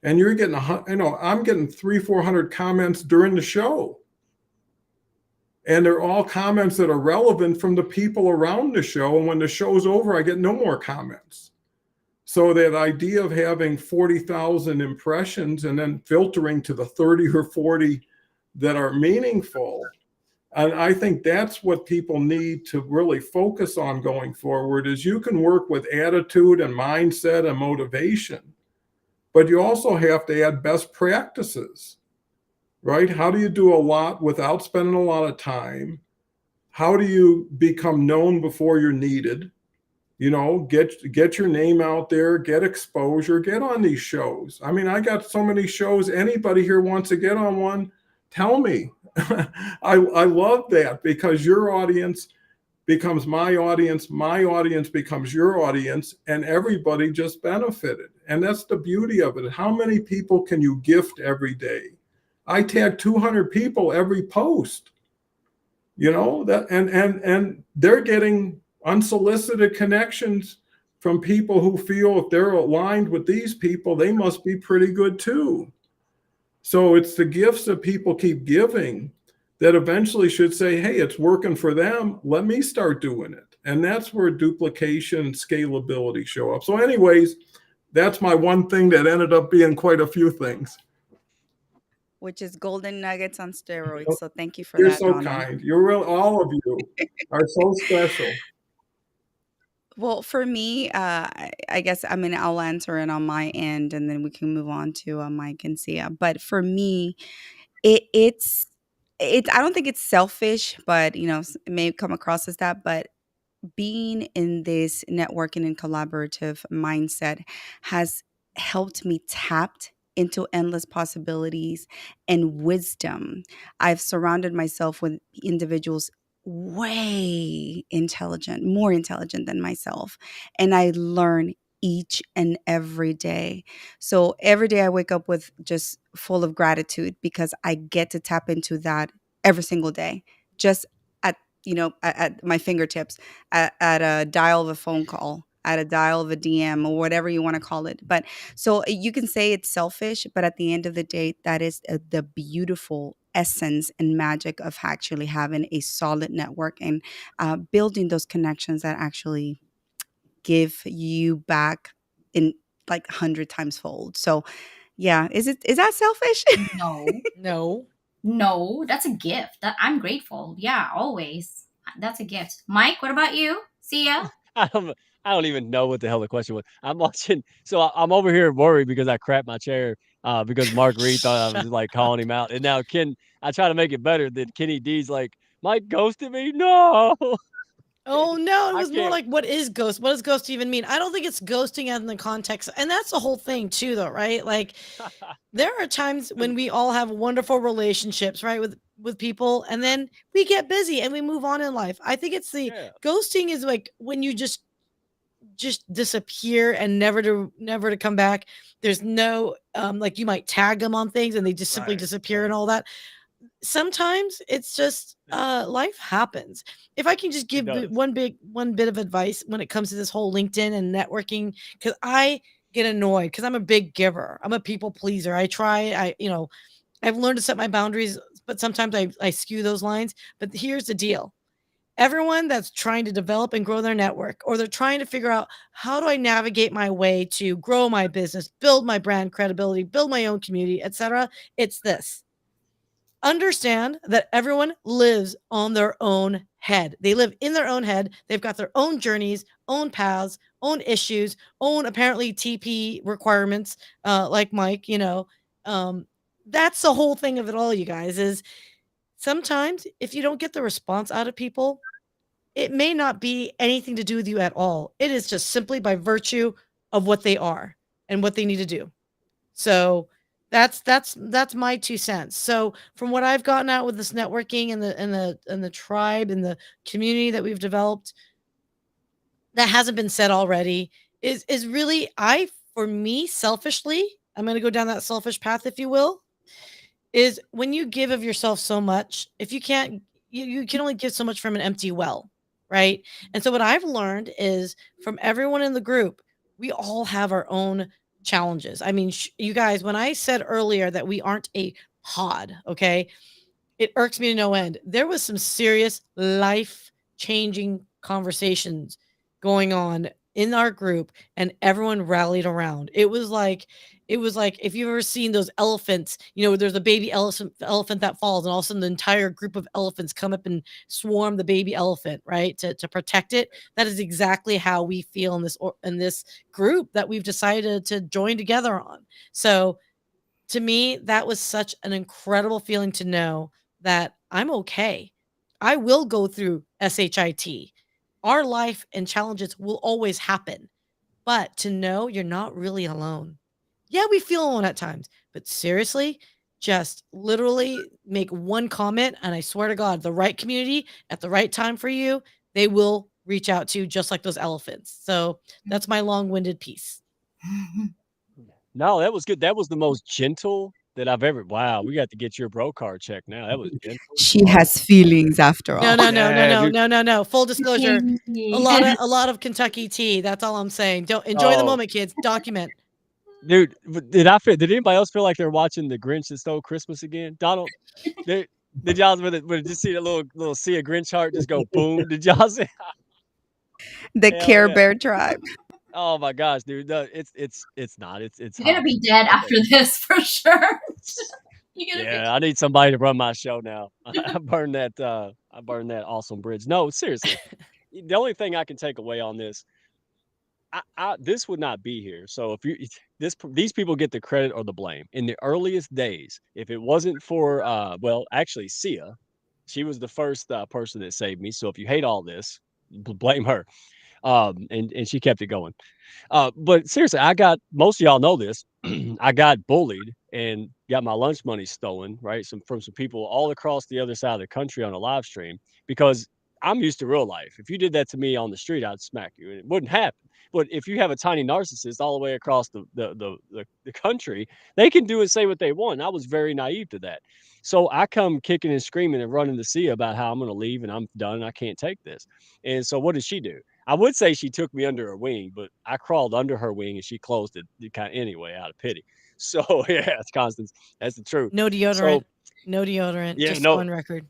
and you're getting, I'm getting 300-400 comments during the show. And they're all comments that are relevant from the people around the show. And when the show's over, I get no more comments. So that idea of having 40,000 impressions and then filtering to the 30 or 40 that are meaningful. And I think that's what people need to really focus on going forward is you can work with attitude and mindset and motivation, but you also have to add best practices. Right? How do you do a lot without spending a lot of time? How do you become known before you're needed? Get your name out there, get exposure, get on these shows. I mean, I got so many shows. Anybody here wants to get on one, tell me. I love that because your audience becomes my audience becomes your audience, and everybody just benefited. And that's the beauty of it. How many people can you gift every day? I tag 200 people every post, that, and they're getting unsolicited connections from people who feel if they're aligned with these people, they must be pretty good too. So it's the gifts that people keep giving that eventually should say, hey, it's working for them. Let me start doing it. And that's where duplication and scalability show up. So anyways, that's my one thing that ended up being quite a few things. Which is golden nuggets on steroids. So thank you for You're that, so Donald. kind. You're real. All of you are so special. Well, for me, I guess I'll answer it on my end, and then we can move on to Mike and Sia. But for me, it's I don't think it's selfish, but it may come across as that. But being in this networking and collaborative mindset has helped me tap into endless possibilities and wisdom. I've surrounded myself with individuals way intelligent, more intelligent than myself, and I learn each and every day. So every day I wake up with just full of gratitude because I get to tap into that every single day, just at at my fingertips, at a dial of a phone call, at a dial of a DM, or whatever you want to call it. But so you can say it's selfish, but at the end of the day, that is the beautiful essence and magic of actually having a solid network and building those connections that actually give you back in like 100 times fold. So yeah, is that selfish? No. No. That's a gift. I'm grateful. Yeah, always. That's a gift. Mike, what about you? Sia? I don't I don't even know what the hell the question was. I'm watching I'm over here worried because I crapped my chair, because Mark Reed thought I was, Shut like, up. calling him out, and now I try to make it better that Kenny D's like, "Mike ghosted me? No!" Oh, no, it I was more can't like, what is ghost? What does ghost even mean? I don't think it's ghosting in the context, and that's the whole thing too, though, right? Like, there are times when we all have wonderful relationships, right, with people, and then we get busy and we move on in life. I think it's the Yeah, ghosting is like when you just disappear and never to come back. There's no like you might tag them on things and they just simply right, disappear and right. all that. Sometimes it's just It life happens. If I can just it give does. one bit of advice when it comes to this whole LinkedIn and networking, because I get annoyed because I'm a big giver. I'm a people pleaser. I've learned to set my boundaries, but sometimes I skew those lines. But here's the deal. Everyone that's trying to develop and grow their network, or they're trying to figure out how do I navigate my way to grow my business, build my brand credibility, build my own community, etc. It's this: understand that everyone lives on their own head. They live in their own head. They've got their own journeys, own paths, own issues, own apparently TP requirements, like Mike, Um, that's the whole thing of it all, you guys, is sometimes if you don't get the response out of people, it may not be anything to do with you at all. It is just simply by virtue of what they are and what they need to do. So that's my 2 cents. So from what I've gotten out with this networking and the tribe and the community that we've developed that hasn't been said already is really I for me selfishly, I'm going to go down that selfish path if you will, is when you give of yourself so much, if you can't you can only give so much from an empty well, right? And so what I've learned is from everyone in the group, we all have our own challenges. I mean, you guys, when I said earlier that we aren't a pod, okay? It irks me to no end. There was some serious life-changing conversations going on in our group, and everyone rallied around. It was like if you've ever seen those elephants, there's a baby elephant that falls, and all of a sudden the entire group of elephants come up and swarm the baby elephant, right? To protect it. That is exactly how we feel in this group that we've decided to join together on. So to me, that was such an incredible feeling to know that I'm okay. I will go through SHIT. Our life and challenges will always happen, but to know you're not really alone. Yeah, we feel alone at times, but seriously, just literally make one comment, and I swear to God, the right community at the right time for you, they will reach out to you just like those elephants. So that's my long-winded piece. No, that was good. That was the most gentle that I've ever. Wow, we got to get your bro card check now. That was gentle, She smart. has feelings after No, all. no, no, no, Yeah, no, dude. no, no, no. Full disclosure, a Yes. lot of Kentucky tea. That's all I'm saying. Don't enjoy the Oh, moment, kids. Document. dude, did anybody else feel like they're watching The Grinch That Stole Christmas again? Donald, did y'all just see the little sea of Grinch heart just go boom? Did y'all see? The Hell Care yeah! Bear tribe. Oh my gosh, dude, no, it's not. It's You're gonna hot. be dead Okay. after this for sure. You're gonna be Yeah, I need somebody to run my show now. I burned that. I burned that awesome bridge. No, seriously, the only thing I can take away on this, this would not be here. So if you these people get the credit or the blame in the earliest days. If it wasn't for well, actually, Sia, she was the first person that saved me. So if you hate all this, blame her. And she kept it going. But seriously, I got most of y'all know this. I got bullied and got my lunch money stolen, right? From some people all across the other side of the country on a live stream because I'm used to real life. If you did that to me on the street, I'd smack you, and it wouldn't happen. But if you have a tiny narcissist all the way across the country, they can do and say what they want. I was very naive to that. So I come kicking and screaming and running to see about how I'm going to leave and I'm done. I can't take this. And so what did she do? I would say she took me under her wing, but I crawled under her wing and she closed it kind of anyway out of pity. So yeah, it's Constance. That's the truth. No deodorant. So No deodorant. yeah, Just no, on record.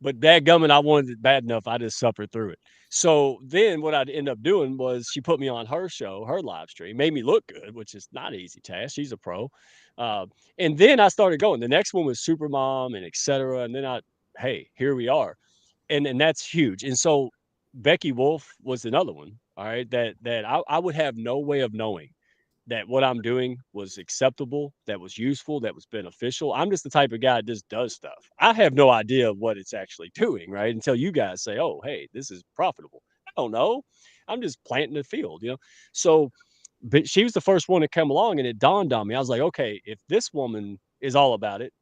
but dadgummit, I wanted it bad enough. I just suffered through it. So then what I'd end up doing was she put me on her show, her live stream, made me look good, which is not an easy task. She's a pro. Uh, and then I started going. The next one was Supermom and etc. And then hey, here we are. And that's huge. And so Becky Wolf was another one. All right. That I would have no way of knowing that what I'm doing was acceptable, that was useful, that was beneficial. I'm just the type of guy that just does stuff. I have no idea what it's actually doing, right? Until you guys say, oh, hey, this is profitable. I don't know. I'm just planting the field. So, but she was the first one to come along and it dawned on me. I was like, okay, if this woman is all about it,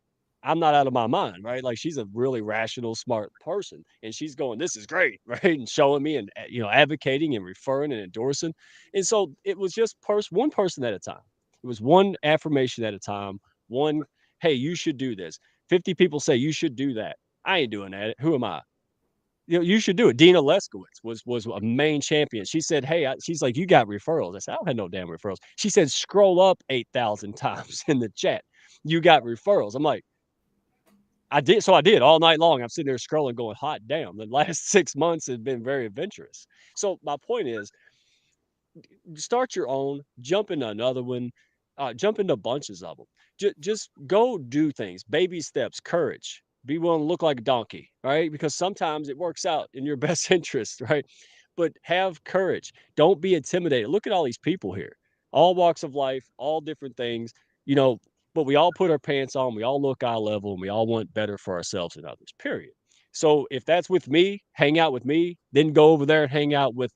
I'm not out of my mind, right? Like she's a really rational, smart person, and she's going, "This is great," right? And showing me and advocating and referring and endorsing. And so it was just one person at a time. It was one affirmation at a time. One, hey, you should do this. 50 people say you should do that. I ain't doing that. Who am I? You should do it. Dina Leskowitz was a main champion. She said, "Hey," she's like, "You got referrals." I said, "I don't have no damn referrals." She said, "Scroll up 8,000 times in the chat. You got referrals." I'm like, I did. So I did all night long. I'm sitting there scrolling, going, hot damn. The last 6 months has been very adventurous. So my point is, start your own, jump into another one, jump into bunches of them. Just go do things, baby steps, courage. Be willing to look like a donkey, right? Because sometimes it works out in your best interest, right? But have courage. Don't be intimidated. Look at all these people here, all walks of life, all different things, you know, but we all put our pants on, we all look eye level, and we all want better for ourselves and others, period. So if that's with me, hang out with me, then go over there and hang out with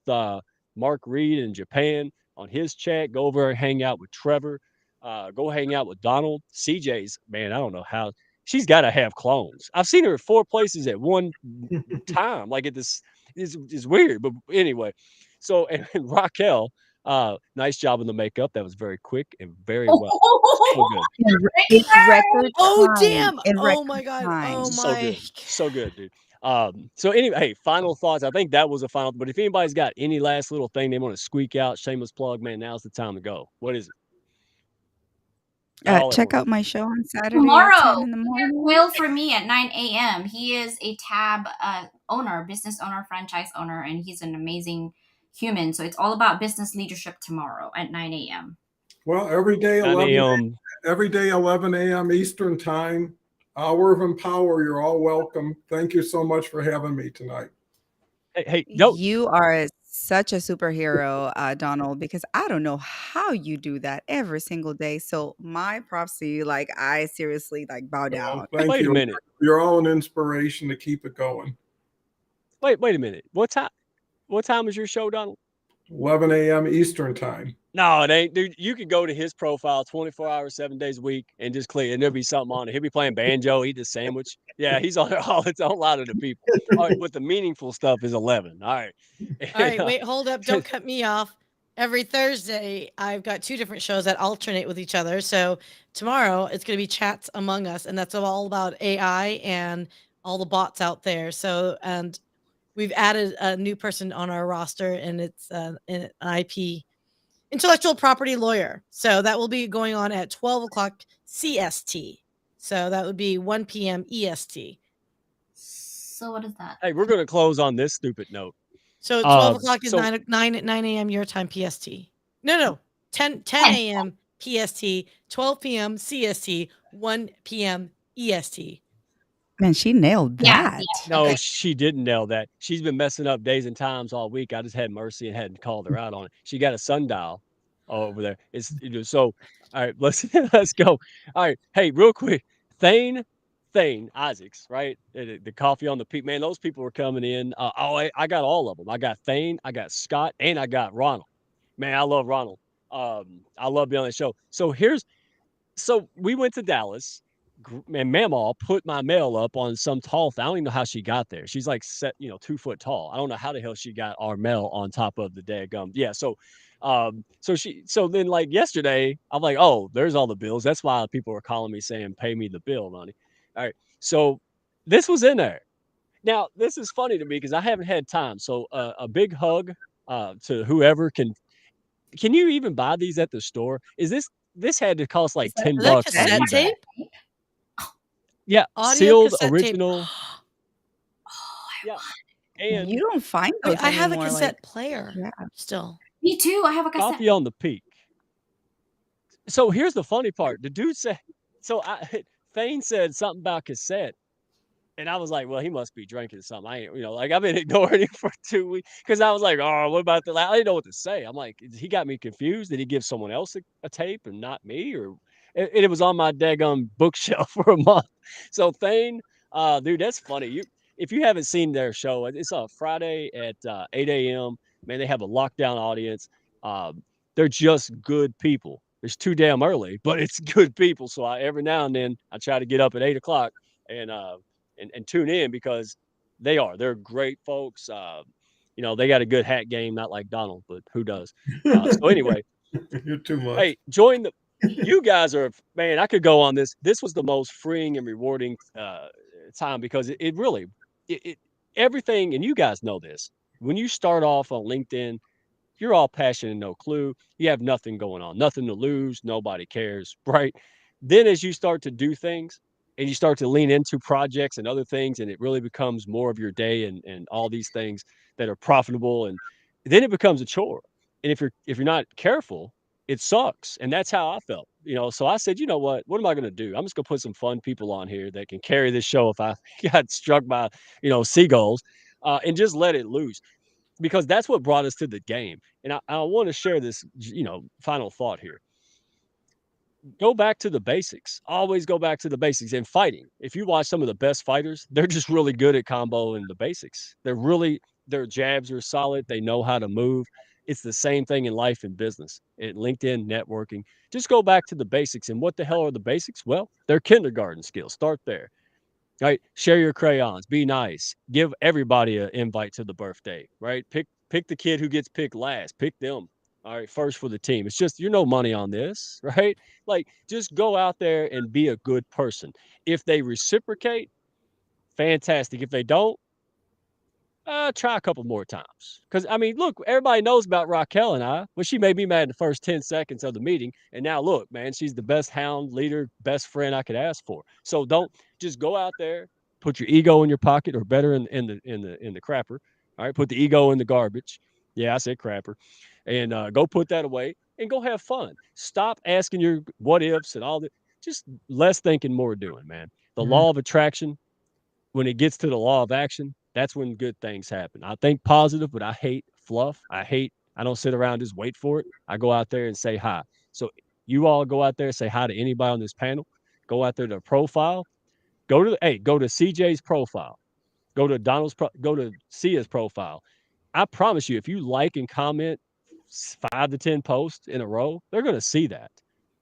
Mark Reed in Japan on his chat. Go over and hang out with Trevor. Go hang out with Donald. CJ's, man, I don't know how she's got to have clones. I've seen her at 4 places at one time. Like this is weird. But anyway, so and Raquel, nice job on the makeup. That was very quick and very well. So good. In record Oh, time. damn. In Oh my record God. time. Oh So my. good. So good, dude. So anyway, hey, final thoughts. I think that was a final, but if anybody's got any last little thing they want to squeak out, shameless plug, man, now's the time to go. What is it? Not all at Check once. out my show on Saturday at 10 Tomorrow, in the morning. Will for me at 9 a.m. He is a tab owner, business owner, franchise owner, and he's an amazing human. So it's all about business leadership tomorrow at 9 a.m. Well, every day 9 a.m. every day 11 a.m. Eastern time. Hour of Empower. You're all welcome. Thank you so much for having me tonight. Hey, no, You are such a superhero, Donald, because I don't know how you do that every single day. So my props to you. Like I seriously like bow Well, down. thank wait a you. minute. You're all an inspiration to keep it going. Wait a minute. What time is your show, Donald? 11 a.m. Eastern time. No, it ain't, dude. You could go to his profile 24 hours, 7 days a week, and just click, and there'll be something on it. He'll be playing banjo, eat a sandwich. Yeah, he's on there all the time, a lot of the people. All right, but the meaningful stuff is 11. All right. All right, wait, hold up. Don't cut me off. Every Thursday, I've got 2 different shows that alternate with each other. So tomorrow, it's going to be Chats Among Us, and that's all about AI and all the bots out there. So, and we've added a new person on our roster, and it's an IP intellectual property lawyer. So that will be going on at 12 o'clock CST. So that would be 1 p.m. EST. So what is that? Hey, we're going to close on this stupid note. So 12 o'clock is So 9 a.m. your time PST. No, 10 a.m. PST, 12 p.m. CST, 1 p.m. EST. Man, she nailed Yeah, that. no, Okay. she didn't nail that. She's been messing up days and times all week. I just had mercy and hadn't called her out on it. She got a sundial over there. It's so. All right, let's let's go. All right, hey, real quick, Thane Isaacs, right? The coffee on the peak, man. Those people were coming in. I got all of them. I got Thane, I got Scott, and I got Ronald. Man, I love Ronald. I love being on the show. So we went to Dallas, and Mamaw put my mail up on some tall thing. I don't even know how she got there. She's like 2 foot tall. I don't know how the hell she got our mail on top of the daggum. Yeah. So then like yesterday, I'm like, oh, there's all the bills. That's why people were calling me saying, pay me the bill money. All right. So this was in there. Now this is funny to me because I haven't had time. So a big hug to whoever can you even buy these at the store? This had to cost like 10 Is that bucks on cassette eBay. tape? Yeah, Audio sealed cassette tape. original. Oh, Yeah, and You don't find Wait, those I have a anymore. cassette Like, player yeah. still. me too. I have a cassette. coffee on the peak. So here's the funny part. The dude said, so Thane said something about cassette. And I was like, well, he must be drinking something. I ain't, like I've been ignoring him for 2 weeks because I was like, oh, what about I didn't know what to say. I'm like, he got me confused. Did he give someone else a tape and not me? Or it was on my daggum bookshelf for a month. So Thane, dude, that's funny. If you haven't seen their show, it's on Friday at 8 a.m. Man, they have a lockdown audience. They're just good people. It's too damn early, but it's good people. So every now and then I try to get up at 8 o'clock and and tune in because they're great folks. They got a good hat game, not like Donald, but who does? So anyway, You're too much. hey, you guys are, man, I could go on this. This was the most freeing and rewarding time because it really it everything, and you guys know this. When you start off on LinkedIn, you're all passion and no clue. You have nothing going on, nothing to lose. Nobody cares, right? Then as you start to do things and you start to lean into projects and other things, and it really becomes more of your day and all these things that are profitable, and then it becomes a chore. And if you're not careful, it sucks. And that's how I felt. So I said, you know what am I going to do? I'm just going to put some fun people on here that can carry this show if I got struck by, seagulls, and just let it loose because that's what brought us to the game. And I want to share this, final thought here. Go back to the basics. Always go back to the basics in fighting. If you watch some of the best fighters, they're just really good at combo and the basics. Their jabs are solid. They know how to move. It's the same thing in life and business, in LinkedIn networking. Just go back to the basics. And what the hell are the basics? Well, they're kindergarten skills. Start there. Right? Share your crayons. Be nice. Give everybody an invite to the birthday. Right? Pick the kid who gets picked last. Pick them. All right, first for the team. It's just you're no money on this, right? Like just go out there and be a good person. If they reciprocate, fantastic. If they don't, try a couple more times. Because I mean, look, everybody knows about Raquel and I. Well, she made me mad in the first 10 seconds of the meeting, and now look, man, she's the best hound leader, best friend I could ask for. So don't just go out there, put your ego in your pocket, or better in the crapper. All right, put the ego in the garbage. Yeah, I said crapper, and go put that away and go have fun. Stop asking your what ifs and all that. Just less thinking, more doing, man. The law of attraction, when it gets to the law of action, that's when good things happen. I think positive, but I hate fluff. I don't sit around just wait for it. I go out there and say hi. So you all go out there and say hi to anybody on this panel. Go out there to profile. Go to CJ's profile. Go to Sia's profile. I promise you, if you like and comment 5 to 10 posts in a row, they're going to see that.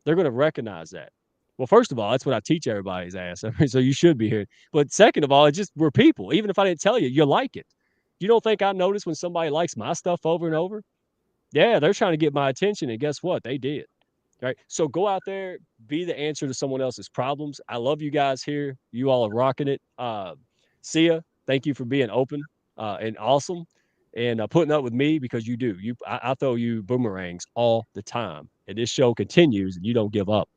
They're going to recognize that. Well, first of all, that's what I teach everybody's ass. So you should be here. But second of all, it's just we're people. Even if I didn't tell you, you like it. You don't think I notice when somebody likes my stuff over and over? Yeah, they're trying to get my attention, and guess what? They did. Right. So go out there, be the answer to someone else's problems. I love you guys here. You all are rocking it. Sia, thank you for being open and awesome and putting up with me because you do. I throw you boomerangs all the time, and this show continues, and you don't give up.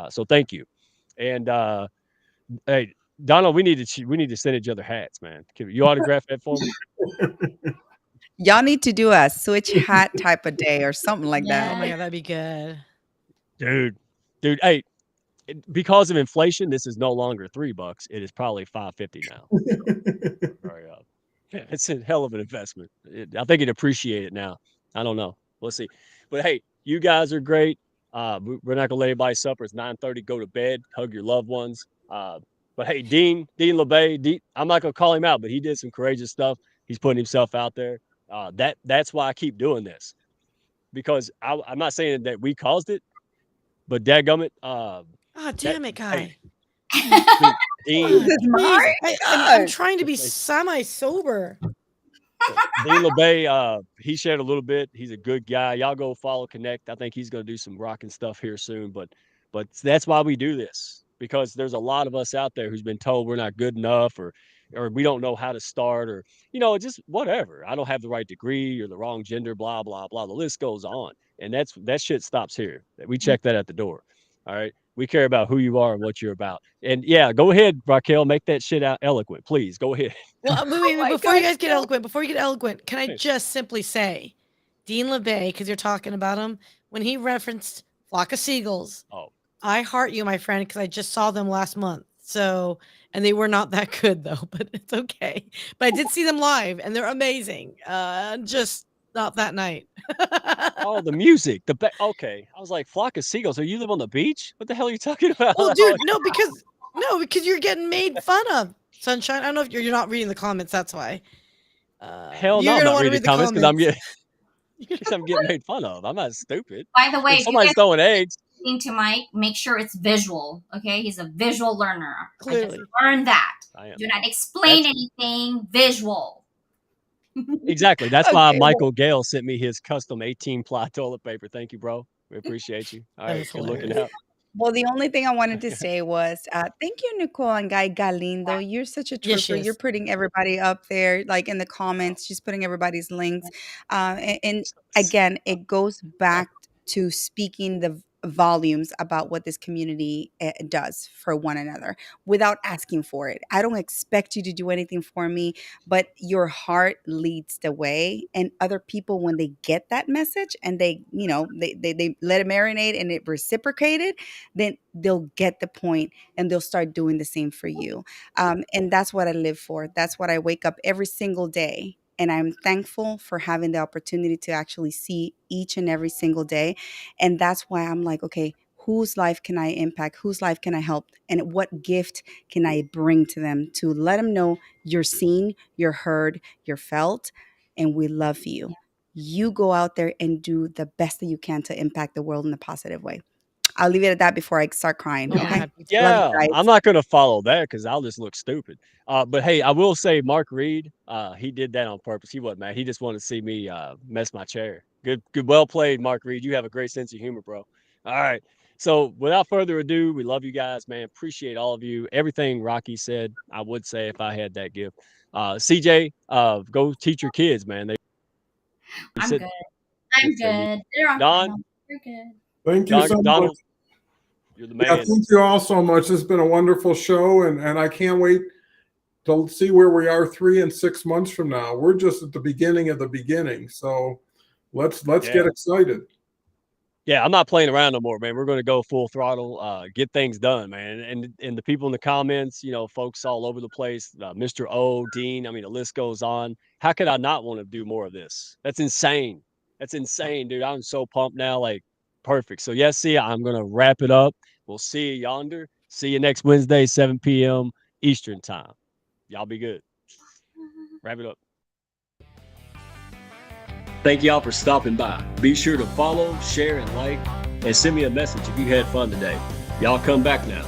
So thank you. And hey, Donald, we need to send each other hats, man. Can you autograph that for me? Y'all need to do a switch hat type of day or something like Oh that. my God, that'd be good. Dude, hey, because of inflation, this is no longer $3. It is probably $5.50 now. Sorry, yeah, it's a hell of an investment. I think it appreciated now. I don't know. We'll see. But hey, you guys are great. We're not gonna let anybody suffer. It's 9:30. Go to bed. Hug your loved ones. But hey, Dean LeBay, I'm not gonna call him out, but he did some courageous stuff. He's putting himself out there. That's why I keep doing this, because I'm not saying that we caused it, but dadgummit, Oh, damn it, hey, Guy. dude, Dean, God, My please. I'm God. trying to be Hey. semi-sober. Dean LeBay, he shared a little bit. He's a good guy. Y'all go follow, connect. I think he's going to do some rocking stuff here soon. But that's why we do this, because there's a lot of us out there who's been told we're not good enough, or we don't know how to start, or just whatever. I don't have the right degree, or the wrong gender, blah blah blah. The list goes on, and that shit stops here. We check that at the door. All right. We care about who you are and what you're about. And yeah, go ahead, Raquel, make that shit out eloquent, please. Go ahead. Well, wait, my before you God, guys get no. eloquent, can I just simply say, Dean LeBay, because you're talking about him, when he referenced Flock of Seagulls, Oh, I heart you, my friend, because I just saw them last month. So, and they were not that good though, but it's okay. But I did see them live, and they're amazing. Just not that night. oh, the music. Okay. I was like, flock of seagulls. Are you live on the beach? What the hell are you talking about? Well, dude, no, because you're getting made fun of, Sunshine. I don't know if you're not reading the comments. That's why. Hell no, You're I'm gonna not want to reading read the the comments because comments. I'm getting made fun of. I'm not stupid. By the way, If if you somebody's guys throwing eggs, listening to Mike, make sure it's visual. Okay, he's a visual learner. I just Clearly. learned that. I am. Do not explain That's anything. Visual. exactly. That's why Okay, well, Michael Gale sent me his custom 18 ply toilet paper. Thank you, bro. We appreciate you. All That right. was Good looking hilarious. out. well, the only thing I wanted to say was thank you, Nicole and Guy Galindo. You're such a Yes, she trooper. You're is. putting everybody up there, like in the comments, she's putting everybody's links. And again, it goes back to speaking the volumes about what this community does for one another without asking for it. I don't expect you to do anything for me, but your heart leads the way. And other people, when they get that message and they let it marinate and it reciprocated, then they'll get the point and they'll start doing the same for you. And that's what I live for. That's what I wake up every single day. And I'm thankful for having the opportunity to actually see each and every single day. And that's why I'm like, okay, whose life can I impact? Whose life can I help? And what gift can I bring to them to let them know you're seen, you're heard, you're felt, and we love you. You go out there and do the best that you can to impact the world in a positive way. I'll leave it at that before I start crying. Oh, Okay. God. Love you Yeah, guys. I'm not gonna follow that because I'll just look stupid. But hey, I will say Mark Reed, he did that on purpose. He wasn't mad. He just wanted to see me mess my chair. Good, well played, Mark Reed. You have a great sense of humor, bro. All right. So without further ado, we love you guys, man. Appreciate all of you. Everything Rocky said, I would say if I had that gift. CJ, go teach your kids, man. They I'm sit good. I'm they need good. They're on Don, final. We're good. Thank you so much. Donald, you're the Yeah, man. thank you all so much. It's been a wonderful show, and I can't wait to see where we are 3 and 6 months from now. We're just at the beginning of the beginning, so let's Yeah. get excited. Yeah, I'm not playing around no more, man. We're going to go full throttle, get things done, man. And the people in the comments, folks all over the place, Mr. O, Dean, I mean, the list goes on. How could I not want to do more of this? That's insane. That's insane, dude. I'm so pumped now. Like, perfect. So, yes, see, I'm going to wrap it up. We'll see you yonder. See you next Wednesday, 7 p.m. Eastern time. Y'all be good. Wrap it up. Thank y'all for stopping by. Be sure to follow, share, and like, and send me a message if you had fun today. Y'all come back now.